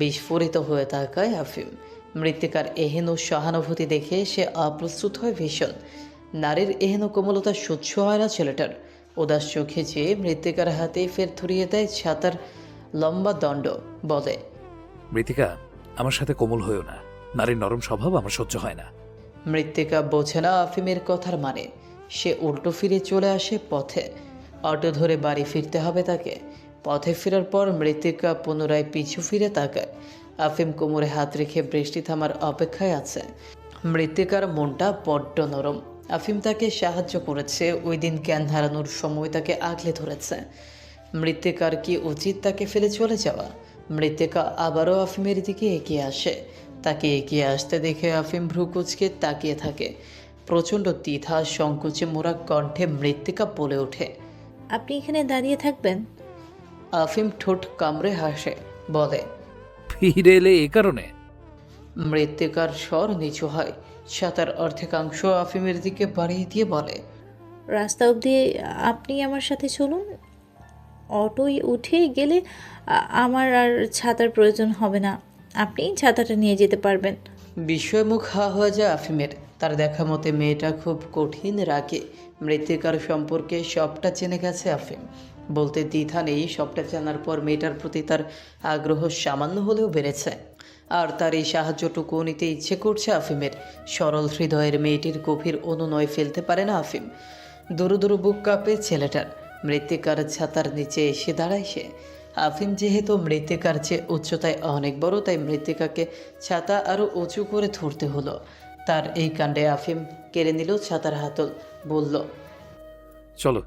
বিস্ফোরিত হয়ে তাকায় আফিম। মৃত্তিকার এহেন সহানুভূতি দেখে সে অপ্রস্তুত হয় ভীষণ। নারীর এহেন কোমলতা সহ্য হয় না ছেলেটার। উদাস চোখে চেয়ে মৃত্তিকার হাতে ফের ধরিয়ে দেয় ছাতার লম্বা দণ্ড, বলে, মৃত্তিকা, আমার সাথে কোমল হয়েও না। নারীর নরম স্বভাব আমার সহ্য হয় না। মৃত্তিকা বোঝে না আফিমের কথার মানে। সে উল্টো ফিরে চলে আসে পথে। অটো ধরে বাড়ি ফিরতে হবে তাকে। পথে ফেরার পর মৃত্তিকা পুনরায় পিছু ফিরে তাকায়। আফিম কোমরে হাত রেখে বৃষ্টি থামার অপেক্ষায় আছে। মৃত্তিকার মনটা বড্ড নরম। আফিম তাকে সাহায্য করেছে, ওই দিন জ্ঞান হারানোর সময় তাকে আগলে ধরেছে। মৃত্তিকার কি উচিত তাকে ফেলে চলে যাওয়া? মৃত্তিকা আবারও আফিমের দিকে এগিয়ে আসে। তাকে এগিয়ে আসতে দেখে আফিম ভ্রু কুঁচকে তাকিয়ে থাকে। প্রচণ্ড দ্বিধা সংকোচে মোরা কণ্ঠে মৃত্তিকা বলে ওঠে, আপনি এখানে দাঁড়িয়ে থাকবেন? আফিম ঠোঁট কামড়ে হাসে, বলে, ফিরে এলে এ কারণে? মৃত্তিকার স্বর নিচু হয়। ছাতার অর্ধেকাংশ আফিমের দিকে বাড়িয়ে দিয়ে বলে, রাস্তা অবধি আপনি আমার সাথে চলুন। অটোয় উঠে গেলে আমার আর ছাতার প্রয়োজন হবে না, আপনি ছাতাটা নিয়ে যেতে পারবেন। বিস্ময়মুখ হা হয়ে যায় আফিমের। তার দেখা মতে মেয়েটা খুব কঠিন রাগে। মৃত্তিকার সম্পর্কে সবটা জেনে গেছে আফিম। বলতে দ্বিধা নেই, সবটা জানার পর মেয়েটার প্রতি তার আগ্রহ সামান্য হলেও বেড়েছে। আর তার এই সাহায্যটুকুও নিতে ইচ্ছে করছে আফিমের। সরল হৃদয়ের মেয়েটির গভীর অনুনয় ফেলতে পারে না আফিম। দূর দূর বুক কাঁপে ছেলেটার। মৃত্তিকার ছাতার নিচে এসে দাঁড়ায় সে। আফিম যেহেতু মৃত্তিকার চেয়ে উচ্চতায় অনেক বড়, তাই মৃত্তিকাকে ছাতা আরও উঁচু করে ধরতে হলো। তার এই কাণ্ডে আফিম কেড়ে নিল ছাতার হাতল, বলল, চলো।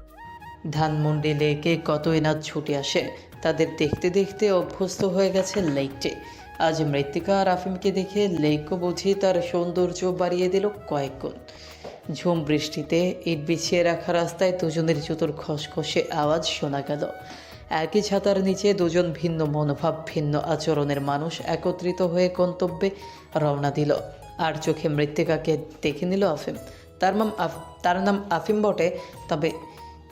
ধানমন্ডি লেকে কতই না ছুটে আসে। তাদের দেখতে দেখতে অভ্যস্ত হয়ে গেছে লেকটি। আজ মৃত্তিকা আর আফিমকে দেখে লেকও বুঝি তার সৌন্দর্য বাড়িয়ে দিল কয়েক গুণ। ঝুম বৃষ্টিতে ইট বিছিয়ে রাখা রাস্তায় দুজনের জুতোর খসখসে আওয়াজ শোনা গেল। একই ছাতার নিচে দুজন ভিন্ন মনোভাব, ভিন্ন আচরণের মানুষ একত্রিত হয়ে গন্তব্যে রওনা দিল। আর চোখে মৃত্তিকাকে দেখে নিল আফিম। তার নাম আফিম বটে, তবে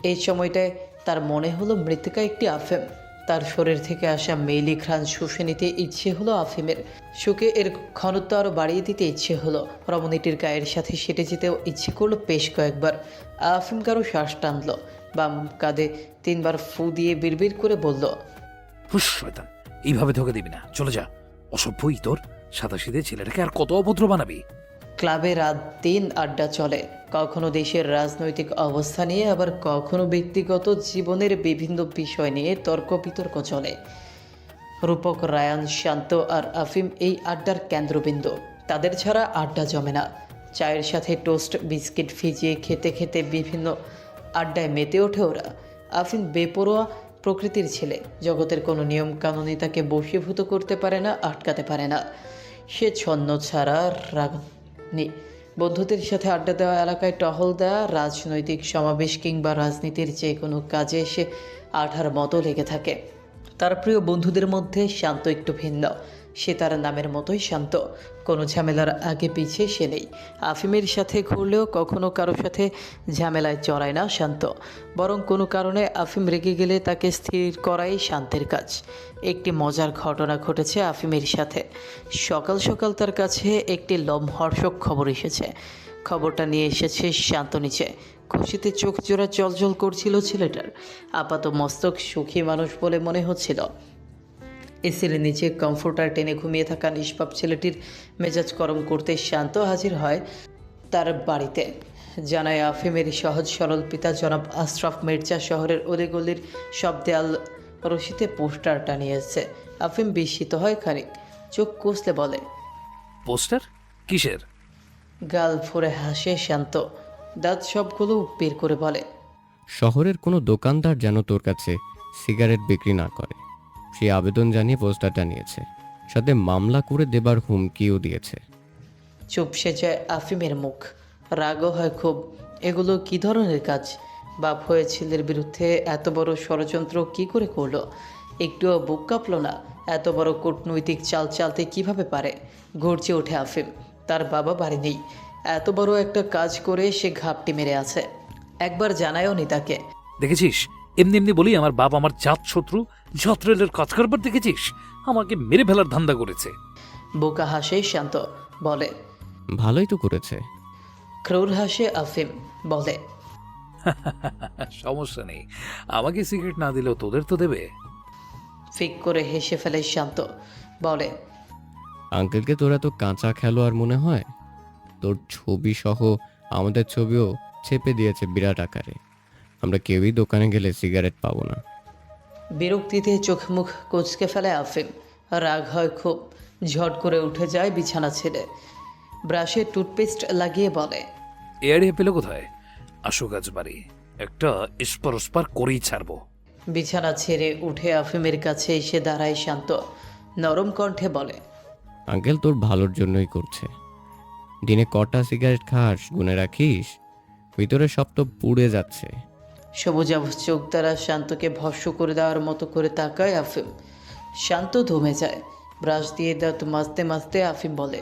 এই সময়টায় তার মনে হলো মৃত্তিকা একটি আফিম। তার শরীর থেকে আসা মেইলি ঘ্রাণ শুষে নিতে ইচ্ছে হলো আফিমের। শুকে এর ঘনত্ব আরও বাড়িয়ে দিতে ইচ্ছে হলো। রমণীটির গায়ের সাথে সেটে যেতেও ইচ্ছে করলো বেশ কয়েকবার। আফিম কারো শ্বাস টানল। বাম কাঁধে 3 বার ফু দিয়ে বিড়বিড় করে বলল, হুস শয়তান, এইভাবে ধোকা দিবি না, চলে যা। অসভ্যই তোর, সাদাসিধে ছেলেটাকে আর কত অভদ্র বানাবি? ক্লাবে রাত 3 আড্ডা চলে। কখনো দেশের রাজনৈতিক অবস্থা নিয়ে, আবার কখনো ব্যক্তিগত জীবনের বিভিন্ন বিষয় নিয়ে তর্ক বিতর্ক চলে। রূপক, রায়ান, শান্ত আর আফিম এই আড্ডার কেন্দ্রবিন্দু। তাদের ছাড়া আড্ডা জমে না। চায়ের সাথে টোস্ট বিস্কিট ভিজিয়ে খেতে খেতে বিভিন্ন আড্ডায় মেতে ওঠে ওরা। আফিম বেপরোয়া প্রকৃতির ছেলে। জগতের কোনো নিয়ম কানুনই তাকে বশীভূত করতে পারে না, আটকাতে পারে না। সে ছন্ন ছাড়া রাগনি। বন্ধুদের সাথে আড্ডা দেওয়া, এলাকায় টহল দেওয়া, রাজনৈতিক সমাবেশ কিংবা রাজনীতির যে কোনো কাজে সে আঠার মতো লেগে থাকে। তার প্রিয় বন্ধুদের মধ্যে শান্ত একটু ভিন্ন। সে তার নামের মতোই শান্ত। কোনো ঝামেলার আগে পিছিয়ে সে নেই। আফিমের সাথে ঘুরলেও কখনো কারোর সাথে ঝামেলায় জড়ায় না শান্ত। বরং কোনো কারণে আফিম রেগে গেলে তাকে স্থির করাই শান্তের কাজ। একটি মজার ঘটনা ঘটেছে আফিমের সাথে। সকাল সকাল তার কাছে একটি লোমহর্ষক খবর এসেছে। খবরটা নিয়ে এসেছে শান্ত নিচে। খুশিতে চোখ জোড়া জলজল করছিল ছেলেটার। আপাত মস্তক সুখী মানুষ বলে মনে হচ্ছিল। এসির নিচে কমফোর্টার টেনে ঘুমিয়ে থাকা নিষ্পাপ ছেলেটির মেজাজ গরম করতে শান্ত হাজির হয় তার বাড়িতে। জানায় আফিমের সহজ সরল পিতা জনাব আশরাফ মির্জা শহরের অলিগলির সব দেয়াল রশিতে পোস্টার টানিয়েছে। আফিম বিস্মিত হয় খানিক, চোখ কষলে বলে, পোস্টার কিসের? গাল ফুঁড়ে হাসে শান্ত, দাঁত সবগুলো বের করে বলে, শহরের কোনো দোকানদার যেন তোর কাছে সিগারেট বিক্রি না করে সে আবেদন জানিয়ে পোস্টারটা নিয়েছে, সাথে মামলা করে দেবার হুমকিও দিয়েছে। চুপসে যায় আফিমের মুখ। রাগও হয় খুব। এগুলো কি ধরনের কাজ? বাপ হয়ে ছেলের বিরুদ্ধে এত বড় ষড়যন্ত্র কি করে করলো? একটুও বুক কাঁপল না। এত বড় কূটনৈতিক চাল চালতে কিভাবে পারে? গর্জে ওঠে আফিম। তার বাবা বাড়ি নেই, এত বড় একটা কাজ করে সে ঘাপটি মেরে আছে। একবার জানায়ও নি তাকে। দেখেছিস, এমনি এমনি বলি আমার বাপ আমার জাত শত্রু, যত্রেলের কাজ করবার দেখেছিস? আমাকে মেরে ফেলার ধান্দা করেছে। বোকা হাসে শান্ত, বলে। ভালোই তো করেছে। ক্রোর হাসে আফিম, বলে। সমস্যা নেই, আমাকে সিগারেট না দিলেও তোদের তো দেবে। ফিক করে হেসে ফেলে শান্ত, বলে। আঙ্কেলকে তোরা তো কাঁচা খেলোয়াড় মনে হয়? তোর ছবি সহ আমাদের ছবিও ছেপে দিয়েছে বিরাট আকারে। আমরা কেউই দোকানে গেলে সিগারেট পাবো না। বিরক্তিতে চোখ মুখ কুঁচকে ফেলে আফিম। রাগ হয় খুব, ঝট করে উঠে যায় বিছানা ছেড়ে। ব্রাশে টুথপেস্ট লাগিয়ে বলে। এড়িয়ে পেলে কোথায়? আসো গাছ বাড়ি, একটা স্পার স্পার করেই ছাড়বো। বিছানা ছেড়ে উঠে আফিমের কাছে এসে দাঁড়ায় শান্ত, নরম কণ্ঠে বলে। আঙ্কেল তোর ভালোর জন্যই করছে। দিনে কটা সিগারেট খাস গুনে রাখিস? ভিতরে সব তো পুড়ে যাচ্ছে। সবুজাভ চোখ দ্বারা শান্তকে ভস্ম করে দেওয়ার মতো করে তাকায় আফিম। শান্ত ধমে যায়। ব্রাশ দিয়ে দাঁত মাজতে মাজতে আফিম বলে।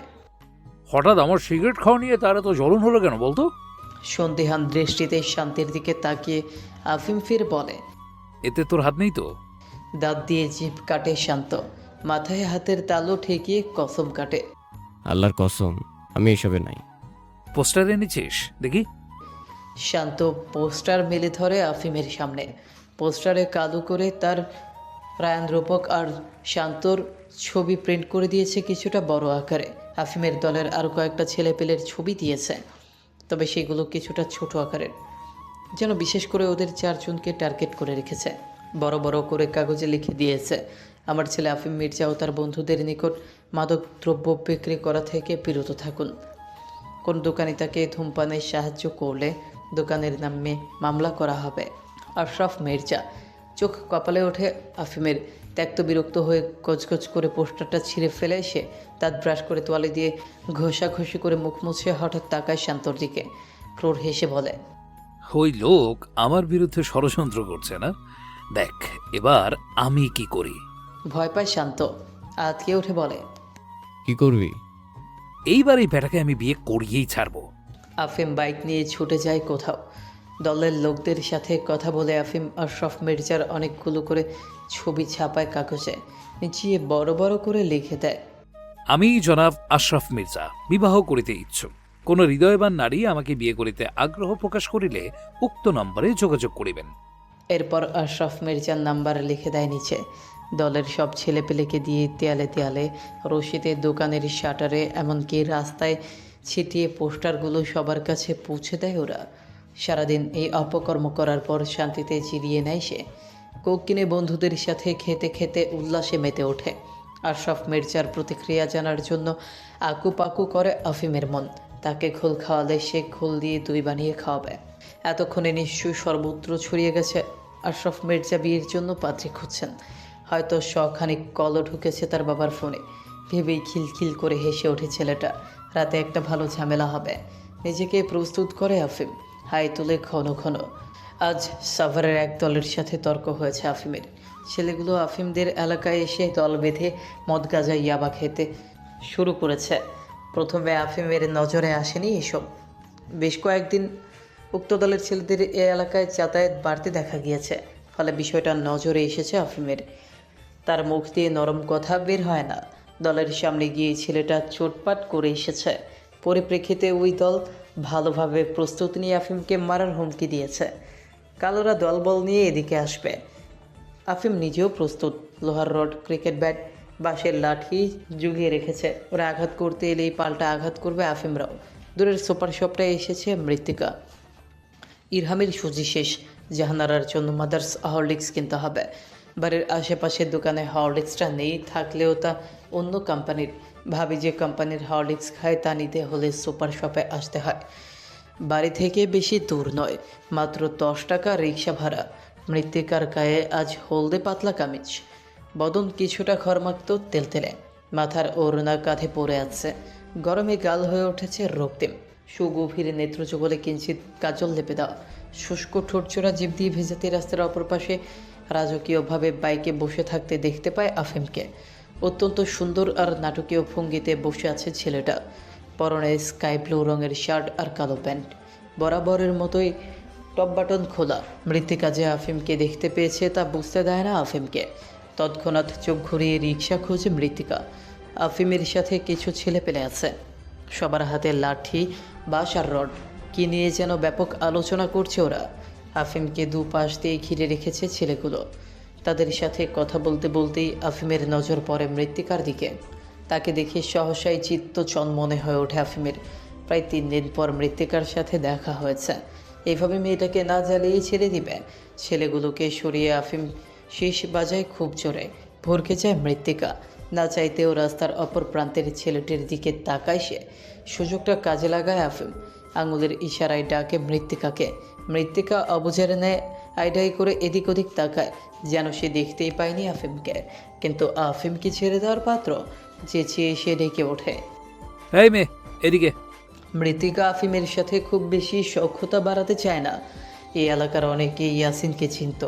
হঠাৎ আমার সিগারেট খাওয়া নিয়ে তারা তো জ্বলন হলো কেন বলতো? সন্দেহান দৃষ্টিতে শান্তির দিকে তাকিয়ে আফিম ফির বলে। এতে তোর হাত নেই তো? দাঁত দিয়ে জিভ কাটে শান্ত, মাথায় হাতের তালু ঠেকিয়ে কসম কাটে। আল্লাহর কসম আমি এসবে নাই। পোস্টার এনেছিস দেখি। শান্ত পোস্টার মেলে ধরে আফিমের সামনে। পোস্টারে কালো করে তার রায়ান রূপক আর শান্তর ছবি প্রিন্ট করে দিয়েছে কিছুটা বড় আকারে। আফিমের দলের আরও কয়েকটা ছেলেপেলের ছবি দিয়েছে, তবে সেগুলো কিছুটা ছোট আকারের, যেন বিশেষ করে ওদের 4 জনকে টার্গেট করে রেখেছে। বড় বড় করে কাগজে লিখে দিয়েছে, আমার ছেলে আফিম মির্জা ও তার বন্ধুদের নিকট মাদক দ্রব্য বিক্রি করা থেকে বিরত থাকুন। কোন দোকানি তাকে ধূমপানের সাহায্য করলে দোকানের নামে মামলা করা হবে। আশরাফ মির্জা। চোখ কপালে ওঠে আফিমের। ত্যক্ত বিরক্ত হয়ে গজগজ করে পোস্টারটা ছিঁড়ে ফেলে সে দাঁত ব্রাশ করে তোয়ালে দিয়ে ঘষাঘষি করে মুখ মুছে হঠাৎ তাকায় শান্তর দিকে। ক্রোর হেসে বলে। ওই লোক আমার বিরুদ্ধে ষড়যন্ত্র করছে না? দেখ এবার আমি কি করি। ভয় পায় শান্ত, আতকে উঠে বলে। কি করবি? এইবার এই ব্যাটাকে আমি বিয়ে করিয়েই ছাড়বো। আফিম বাইক নিয়ে ছুটে যায় কোথাও। দলের লোকদের সাথে কথা বলে আফিম আশরাফ মির্জার অনেকগুলো করে ছবি ছাপায় কাগজে, নিচিয়ে বড় বড় করে লিখে দেয়। আমি জনাব আশরাফ মির্জা বিবাহ করিতে ইচ্ছুক। কোন হৃদয়বান নারী আমাকে বিয়ে করিতে আগ্রহ প্রকাশ করিলে উক্ত নম্বরে যোগাযোগ করিবেন। এরপর আশরাফ মির্জার নাম্বার লিখে দেয় নিচে। দলের সব ছেলেপেলেকে দিয়ে দেয়ালে দেয়ালে, রশিদে, দোকানের শাটারে, এমনকি রাস্তায় ছিটিয়ে পোস্টারগুলো সবার কাছে পৌঁছে দেয় ওরা। সারাদিন এই অপকর্ম করার পর শান্তিতে জিরিয়ে নেয় সে। কোক কিনে বন্ধুদের সাথে খেতে খেতে উল্লাসে মেতে ওঠে। আশরাফ মির্জার প্রতিক্রিয়া জানার জন্য আকুপাকু করে আফিমের মন। তাকে ঘোল খাওয়ালে সে ঘোল দিয়ে দই বানিয়ে খাওয়াবে। এতক্ষণে নিশ্চয়ই সর্বত্র ছড়িয়ে গেছে আশরাফ মির্জা বিয়ের জন্য পাত্রী খুঁজছেন। হয়তো শখানিক কলও ঢুকেছে তার বাবার ফোনে। ভেবেই খিলখিল করে হেসে ওঠে ছেলেটা। রাতে একটা ভালো ঝামেলা হবে। নিজেকে প্রস্তুত করে আফিম, হাই তুলে ঘন ঘন। আজ সাভারের এক দলের সাথে তর্ক হয়েছে আফিমের। ছেলেগুলো আফিমদের এলাকায় এসে দল বেঁধে মদ গাঁজা ইয়াবা খেতে শুরু করেছে। প্রথমে আফিমের নজরে আসেনি এসব। বেশ কয়েকদিন উক্ত দলের ছেলেদের এ এলাকায় যাতায়াত বাড়তে দেখা গিয়েছে, ফলে বিষয়টা নজরে এসেছে আফিমের। তার মুখ দিয়ে নরম কথা বের হয় না। দলের সামনে গিয়ে ছেলেটা চোটপাট করে এসেছে। পরিপ্রেক্ষিতে ওই দল ভালোভাবে প্রস্তুতি নিয়ে আফিমকে মারার হুমকি দিয়েছে। কালোরা দলবল নিয়ে এদিকে আসবে। আফিম নিজেও প্রস্তুত। লোহার রড, ক্রিকেট ব্যাট, বাঁশের লাঠি জুগিয়ে রেখেছে। ওরা আঘাত করতে এলেই পাল্টা আঘাত করবে আফিমরাও। দূরের সুপার শপটায় এসেছে মৃত্তিকা। ইরহামের সুজি শেষ, জাহানারার জন্য মাদার্স হরলিক্স কিনতে হবে। বাড়ির আশেপাশের দোকানে হরলিক্সটা নেই, থাকলেও তা অন্য কোম্পানির। ভাবি যে কোম্পানির হরলিক্স খায় তা নিতে হলে সুপার শপে আসতে হয়। বাড়ি থেকে বেশি দূর নয়, মাত্র 10 টাকা রিক্সা ভাড়া। মৃত্তিকার গায়ে আজ হলদে পাতলা কামিজ, বদন কিছুটা ঘরমাক্ত তেলতেলে, মাথার ওড়না কাঁধে পড়ে আছে। গরমে গাল হয়ে উঠেছে রক্তিম। সুগভীর নেত্রযুগলে কিঞ্চিত কাজল লেপে দেওয়া, শুষ্ক ঠোঁটচোরা জিভ দিয়ে ভেজাতে রাস্তার অপর পাশে রাজকীয়ভাবে বাইকে বসে থাকতে দেখতে পায় আফিমকে। অত্যন্ত সুন্দর আর নাটকীয় ভঙ্গিতে বসে আছে ছেলেটা। পরনে স্কাই ব্লু রঙের শার্ট আর কালো প্যান্ট, বরাবরের মতোই টপ বাটন খোলা। মৃত্তিকা যে আফিমকে দেখতে পেয়েছে তা বুঝতে দেয় না আফিমকে। তৎক্ষণাৎ চোখ ঘুরিয়ে রিক্সা খোঁজে মৃত্তিকা। আফিমের সাথে কিছু ছেলে পেলে আছে, সবার হাতে লাঠি, বাঁশ আর রড। কি নিয়ে যেন ব্যাপক আলোচনা করছে ওরা। আফিমকে দুপাশ দিয়ে ঘিরে রেখেছে ছেলেগুলো। তাদের সাথে কথা বলতে বলতেই আফিমের নজর পড়ে মৃত্তিকার দিকে। তাকে দেখে সহসাই চিত্ত চনমনে হয়ে ওঠে আফিমের। প্রায় 3 দিন পর মৃত্তিকার সাথে দেখা হয়েছে। এইভাবে মেয়েটাকে না জ্বালিয়ে ছেড়ে দিবে? ছেলেগুলোকে সরিয়ে আফিম শীষ বাজায় খুব জোরে। ভরকে যায় মৃত্তিকা। না চাইতেও রাস্তার অপর প্রান্তের ছেলেটির দিকে তাকায় সে। সুযোগটা কাজে লাগায় আফিম। আঙুলের ইশারায় ডাকে মৃত্তিকাকে। মৃত্তিকা অবুঝের ন্যায় আইডাই করে এদিক ওদিক তাকায়, যেন সে দেখতেই পায়নি আফিমকে। কিন্তু আফিম কি ছেড়ে দেওয়ার পাত্র? চেঁচিয়ে সে ডেকে ওঠে, এই মেয়ে, এদিকে। মৃত্তিকা আফিমের সাথে খুব বেশি সখ্যতা বাড়াতে চায় না। এই এলাকার অনেকে ইয়াসিনকে চিনত,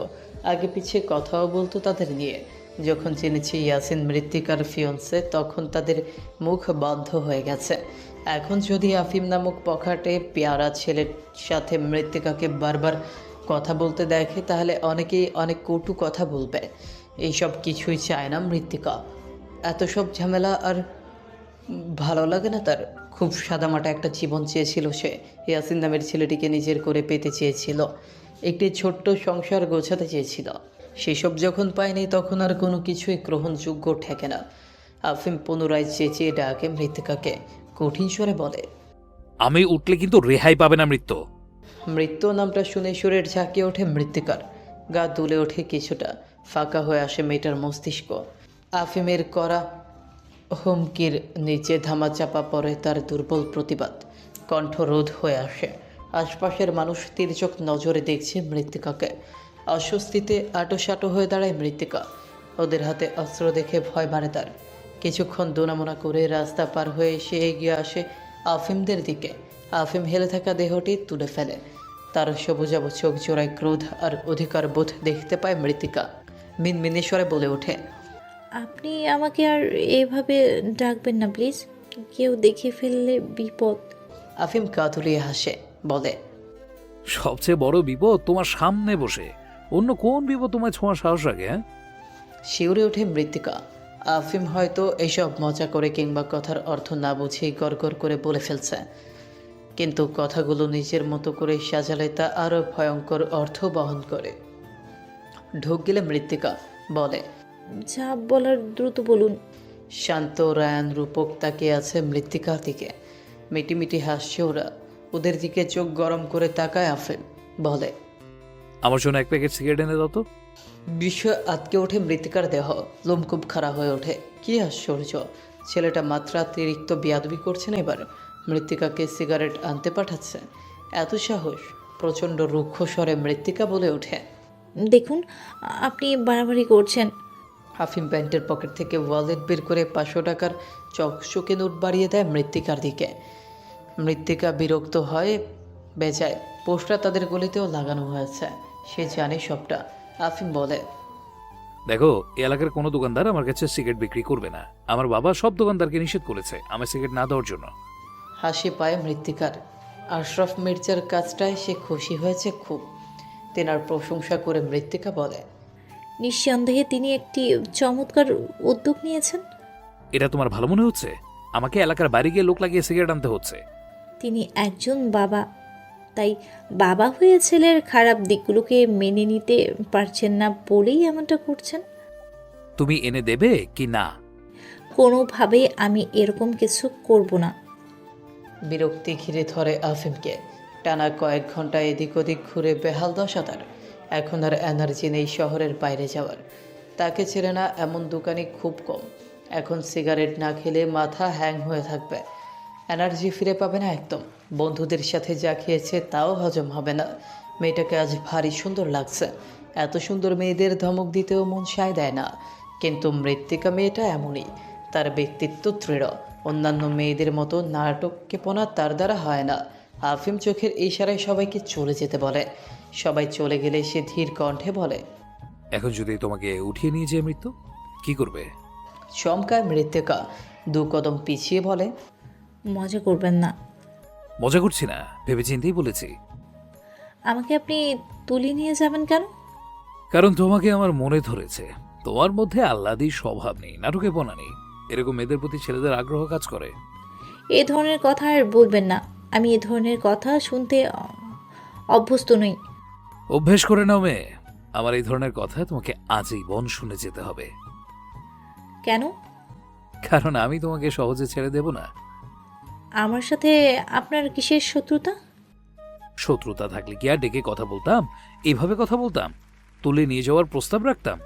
আগে পিছিয়ে কথাও বলতো তাদের নিয়ে। যখন জেনেছে ইয়াসিন মৃত্তিকার ফিয়ন্সে, তখন তাদের মুখ বন্ধ হয়ে গেছে। এখন যদি আফিম নামক পখাটে পেয়ারা ছেলের সাথে মৃত্তিকাকে বারবার কথা বলতে দেখে, তাহলে অনেকেই অনেক কটু কথা বলবে। এইসব কিছুই চায় না মৃত্তিকা। এত সব ঝামেলা আর ভালো লাগে না তার। খুব সাদামাটা একটা জীবন চেয়েছিল সে। ইয়াসিন নামের ছেলেটিকে নিজের করে পেতে চেয়েছিল, একটি ছোট্ট সংসার গোছাতে চেয়েছিল। সেসব যখন পায়নি, তখন আর কোনো কিছুই গ্রহণযোগ্য ঠেকে না। আফিম পুনরায় চেঁচিয়ে ডাকে মৃত্তিকাকে, কঠিন স্বরে বলে, আমি উঠলে কিন্তু রেহাই পাবে না মৃত্যু। মৃত্যু নামটা শুনে সুরের ঝাঁকিয়ে ওঠে মৃত্তিকার। গা দুলে ওঠে কিছুটা, ফাঁকা হয়ে আসে মেয়েটার মস্তিষ্ক। আফিমের করা হুমকির নিচে ধামাচাপা পড়ে তার দুর্বল প্রতিবাদ। কণ্ঠরোধ হয়ে আসে। আশপাশের মানুষ তির্যক নজরে দেখছে মৃত্তিকাকে। অস্বস্তিতে আটোসাটো হয়ে দাঁড়ায় মৃত্তিকা। ওদের হাতে অস্ত্র দেখে ভয় বাড়ে তার। কিছুক্ষণ দোনামোনা করে রাস্তা পার হয়ে সে এগিয়ে আসে আফিমদের দিকে। আফিম হেলে থাকা দেহটি তুলে ফেলে। তার সবুজাব চোখ জোড়ায় ক্রোধ আর অধিকার বোধ দেখতে পায় মৃত্তিকা। মিনমিনে স্বরে বলে ওঠে, আপনি আমাকে আর এভাবে ডাকবেন না প্লিজ, কেউ দেখে ফেললে বিপদ। আফিম কাতুলিয়ে হাসে, বলে, সবচেয়ে বড় বিপদ তোমার সামনে বসে, অন্য কোন বিপদ তোমায় ছোঁয়ার সাহস রাখে? হ্যাঁ, শিউরে ওঠে মৃত্তিকা। আফিম হয়তো এইসব মজা করে কিংবা কথার অর্থ না বুঝেই গড়গড় করে বলে ফেলছে, কিন্তু কথাগুলো নিজের মতো করে সাজালে তা আরও ভয়ঙ্কর অর্থ বহন করে। ঢোক গেলে মৃত্তিকা বলে, যা বলার দ্রুত বলুন। শান্ত রায়ান রূপক তাকিয়ে আছে মৃত্তিকার দিকে। মিটিমিটি হাসছে ওরা। ওদের দিকে চোখ গরম করে তাকায় আফিম, বলে, আমার জন্য 1 প্যাকেট সিগারেট এনে দাও তো। বিষয় আটকে ওঠে মৃত্তিকার দেহ। লোমকূপ খাড়া হয়ে ওঠে। কি আশ্চর্য, ছেলেটা মাত্রাতিরিক্ত বেয়াদবি করছে না এবার। মৃত্তিকাকে সিগারেট আনতে পাঠাচ্ছে, এত সাহস! প্রচণ্ড রুক্ষ স্বরে মৃত্তিকা বলে ওঠে, দেখুন, আপনি বাড়াবাড়ি করছেন। আফিম প্যান্টের পকেট থেকে ওয়ালেট বের করে 500 টাকার চকচকে নোট বাড়িয়ে দেয় মৃত্তিকার দিকে। মৃত্তিকা বিরক্ত হয় বেজায়। পোস্টার তাদের গলিতেও লাগানো হয়েছে, সে জানে সবটা। আফিম বলে, দেখো, এই এলাকার কোনো দোকানদার আমার কাছে সিগারেট বিক্রি করবে না। আমার বাবা সব দোকানদারকে নিষেধ করেছে আমার সিগারেট না দেওয়ার জন্য। হাসি পায় মৃত্তিকার। আশরাফ মির্জার কাজটায় সে খুশি হয়েছে খুব। তেনার প্রশংসা করে মৃত্তিকা বলে, নিঃসন্দেহে তিনি একটি চমৎকার উদ্যোগ নিয়েছেন। এটা তোমার ভালো মনে হচ্ছে? আমাকে এলাকার বাইরে গিয়ে লোক লাগিয়ে সিগারেট আনতে হচ্ছে। তিনি একজন বাবা, তাই বাবা হয়ে ছেলের খারাপ দিকগুলোকে মেনে নিতে পারছেন না বলেই এমনটা করছেন। তুমি এনে দেবে কি না? কোনোভাবে আমি এরকম কিছু করব না। বিরক্তি ঘিরে ধরে আফিমকে। টানা কয়েক ঘন্টা এদিক ওদিক ঘুরে বেহাল দশা তার। এখন আর এনার্জি নেই শহরের বাইরে যাওয়ার। তাকে ছেড়ে না এমন দোকানি খুব কম। এখন সিগারেট না খেলে মাথা হ্যাং হয়ে থাকবে, এনার্জি ফিরে পাবে না একদম। বন্ধুদের সাথে যা খেয়েছে তাও হজম হবে না। মেয়েটাকে আজ ভারী সুন্দর লাগছে। এত সুন্দর মেয়েদের ধমক দিতেও মন সায় দেয় না, কিন্তু মৃত্তিকা মেয়েটা এমনই। তার ব্যক্তিত্ব দৃঢ়। অন্যান্য মেয়েদের মতো নাটকেপনা তার দ্বারা হয় না। আফিম চোখের ইশারায় সবাইকে চলে যেতে বলে। সবাই চলে গেলে সে ধীর কণ্ঠে বলে, এখন যদি তোমাকে উঠিয়ে নিয়ে যায় মৃত্যু, কি করবে? চমকায় মৃত্তিকা, 2 কদম পিছিয়ে বলে, মজা করবেন না। মজা করছি না, ভেবেচিন্তেই বলেছি। আমাকে আপনি তুলে নিয়ে যাবেন কেন? কারণ তোমাকে আমার মনে ধরেছে। তোমার মধ্যে আহ্লাদী স্বভাব নেই, নাটকেপনা নেই। এরকম মেয়েদের প্রতি ছেলেদের আগ্রহ কাজ করে। এ ধরনের কথা আর বলবেন না। আমি এ ধরনের কথা শুনতে অভ্যস্ত নই। অভ্যেস করে নাও মেয়ে, আমার এই ধরনের কথা তোমাকে আজীবন শুনে যেতে হবে। কেন? কারণ আমি তোমাকে সহজে ছেড়ে দেব না। আমার সাথে আপনার কিসের শত্রুতা? শত্রুতা থাকলে কি আর ডেকে কথা বলতাম? এইভাবে কথা বলতাম? তুলে নিয়ে যাওয়ার প্রস্তাব রাখতাম?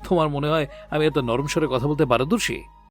তোমার মনে হয় আমি এত নরম স্বরে কথা বলতে পারদর্শী?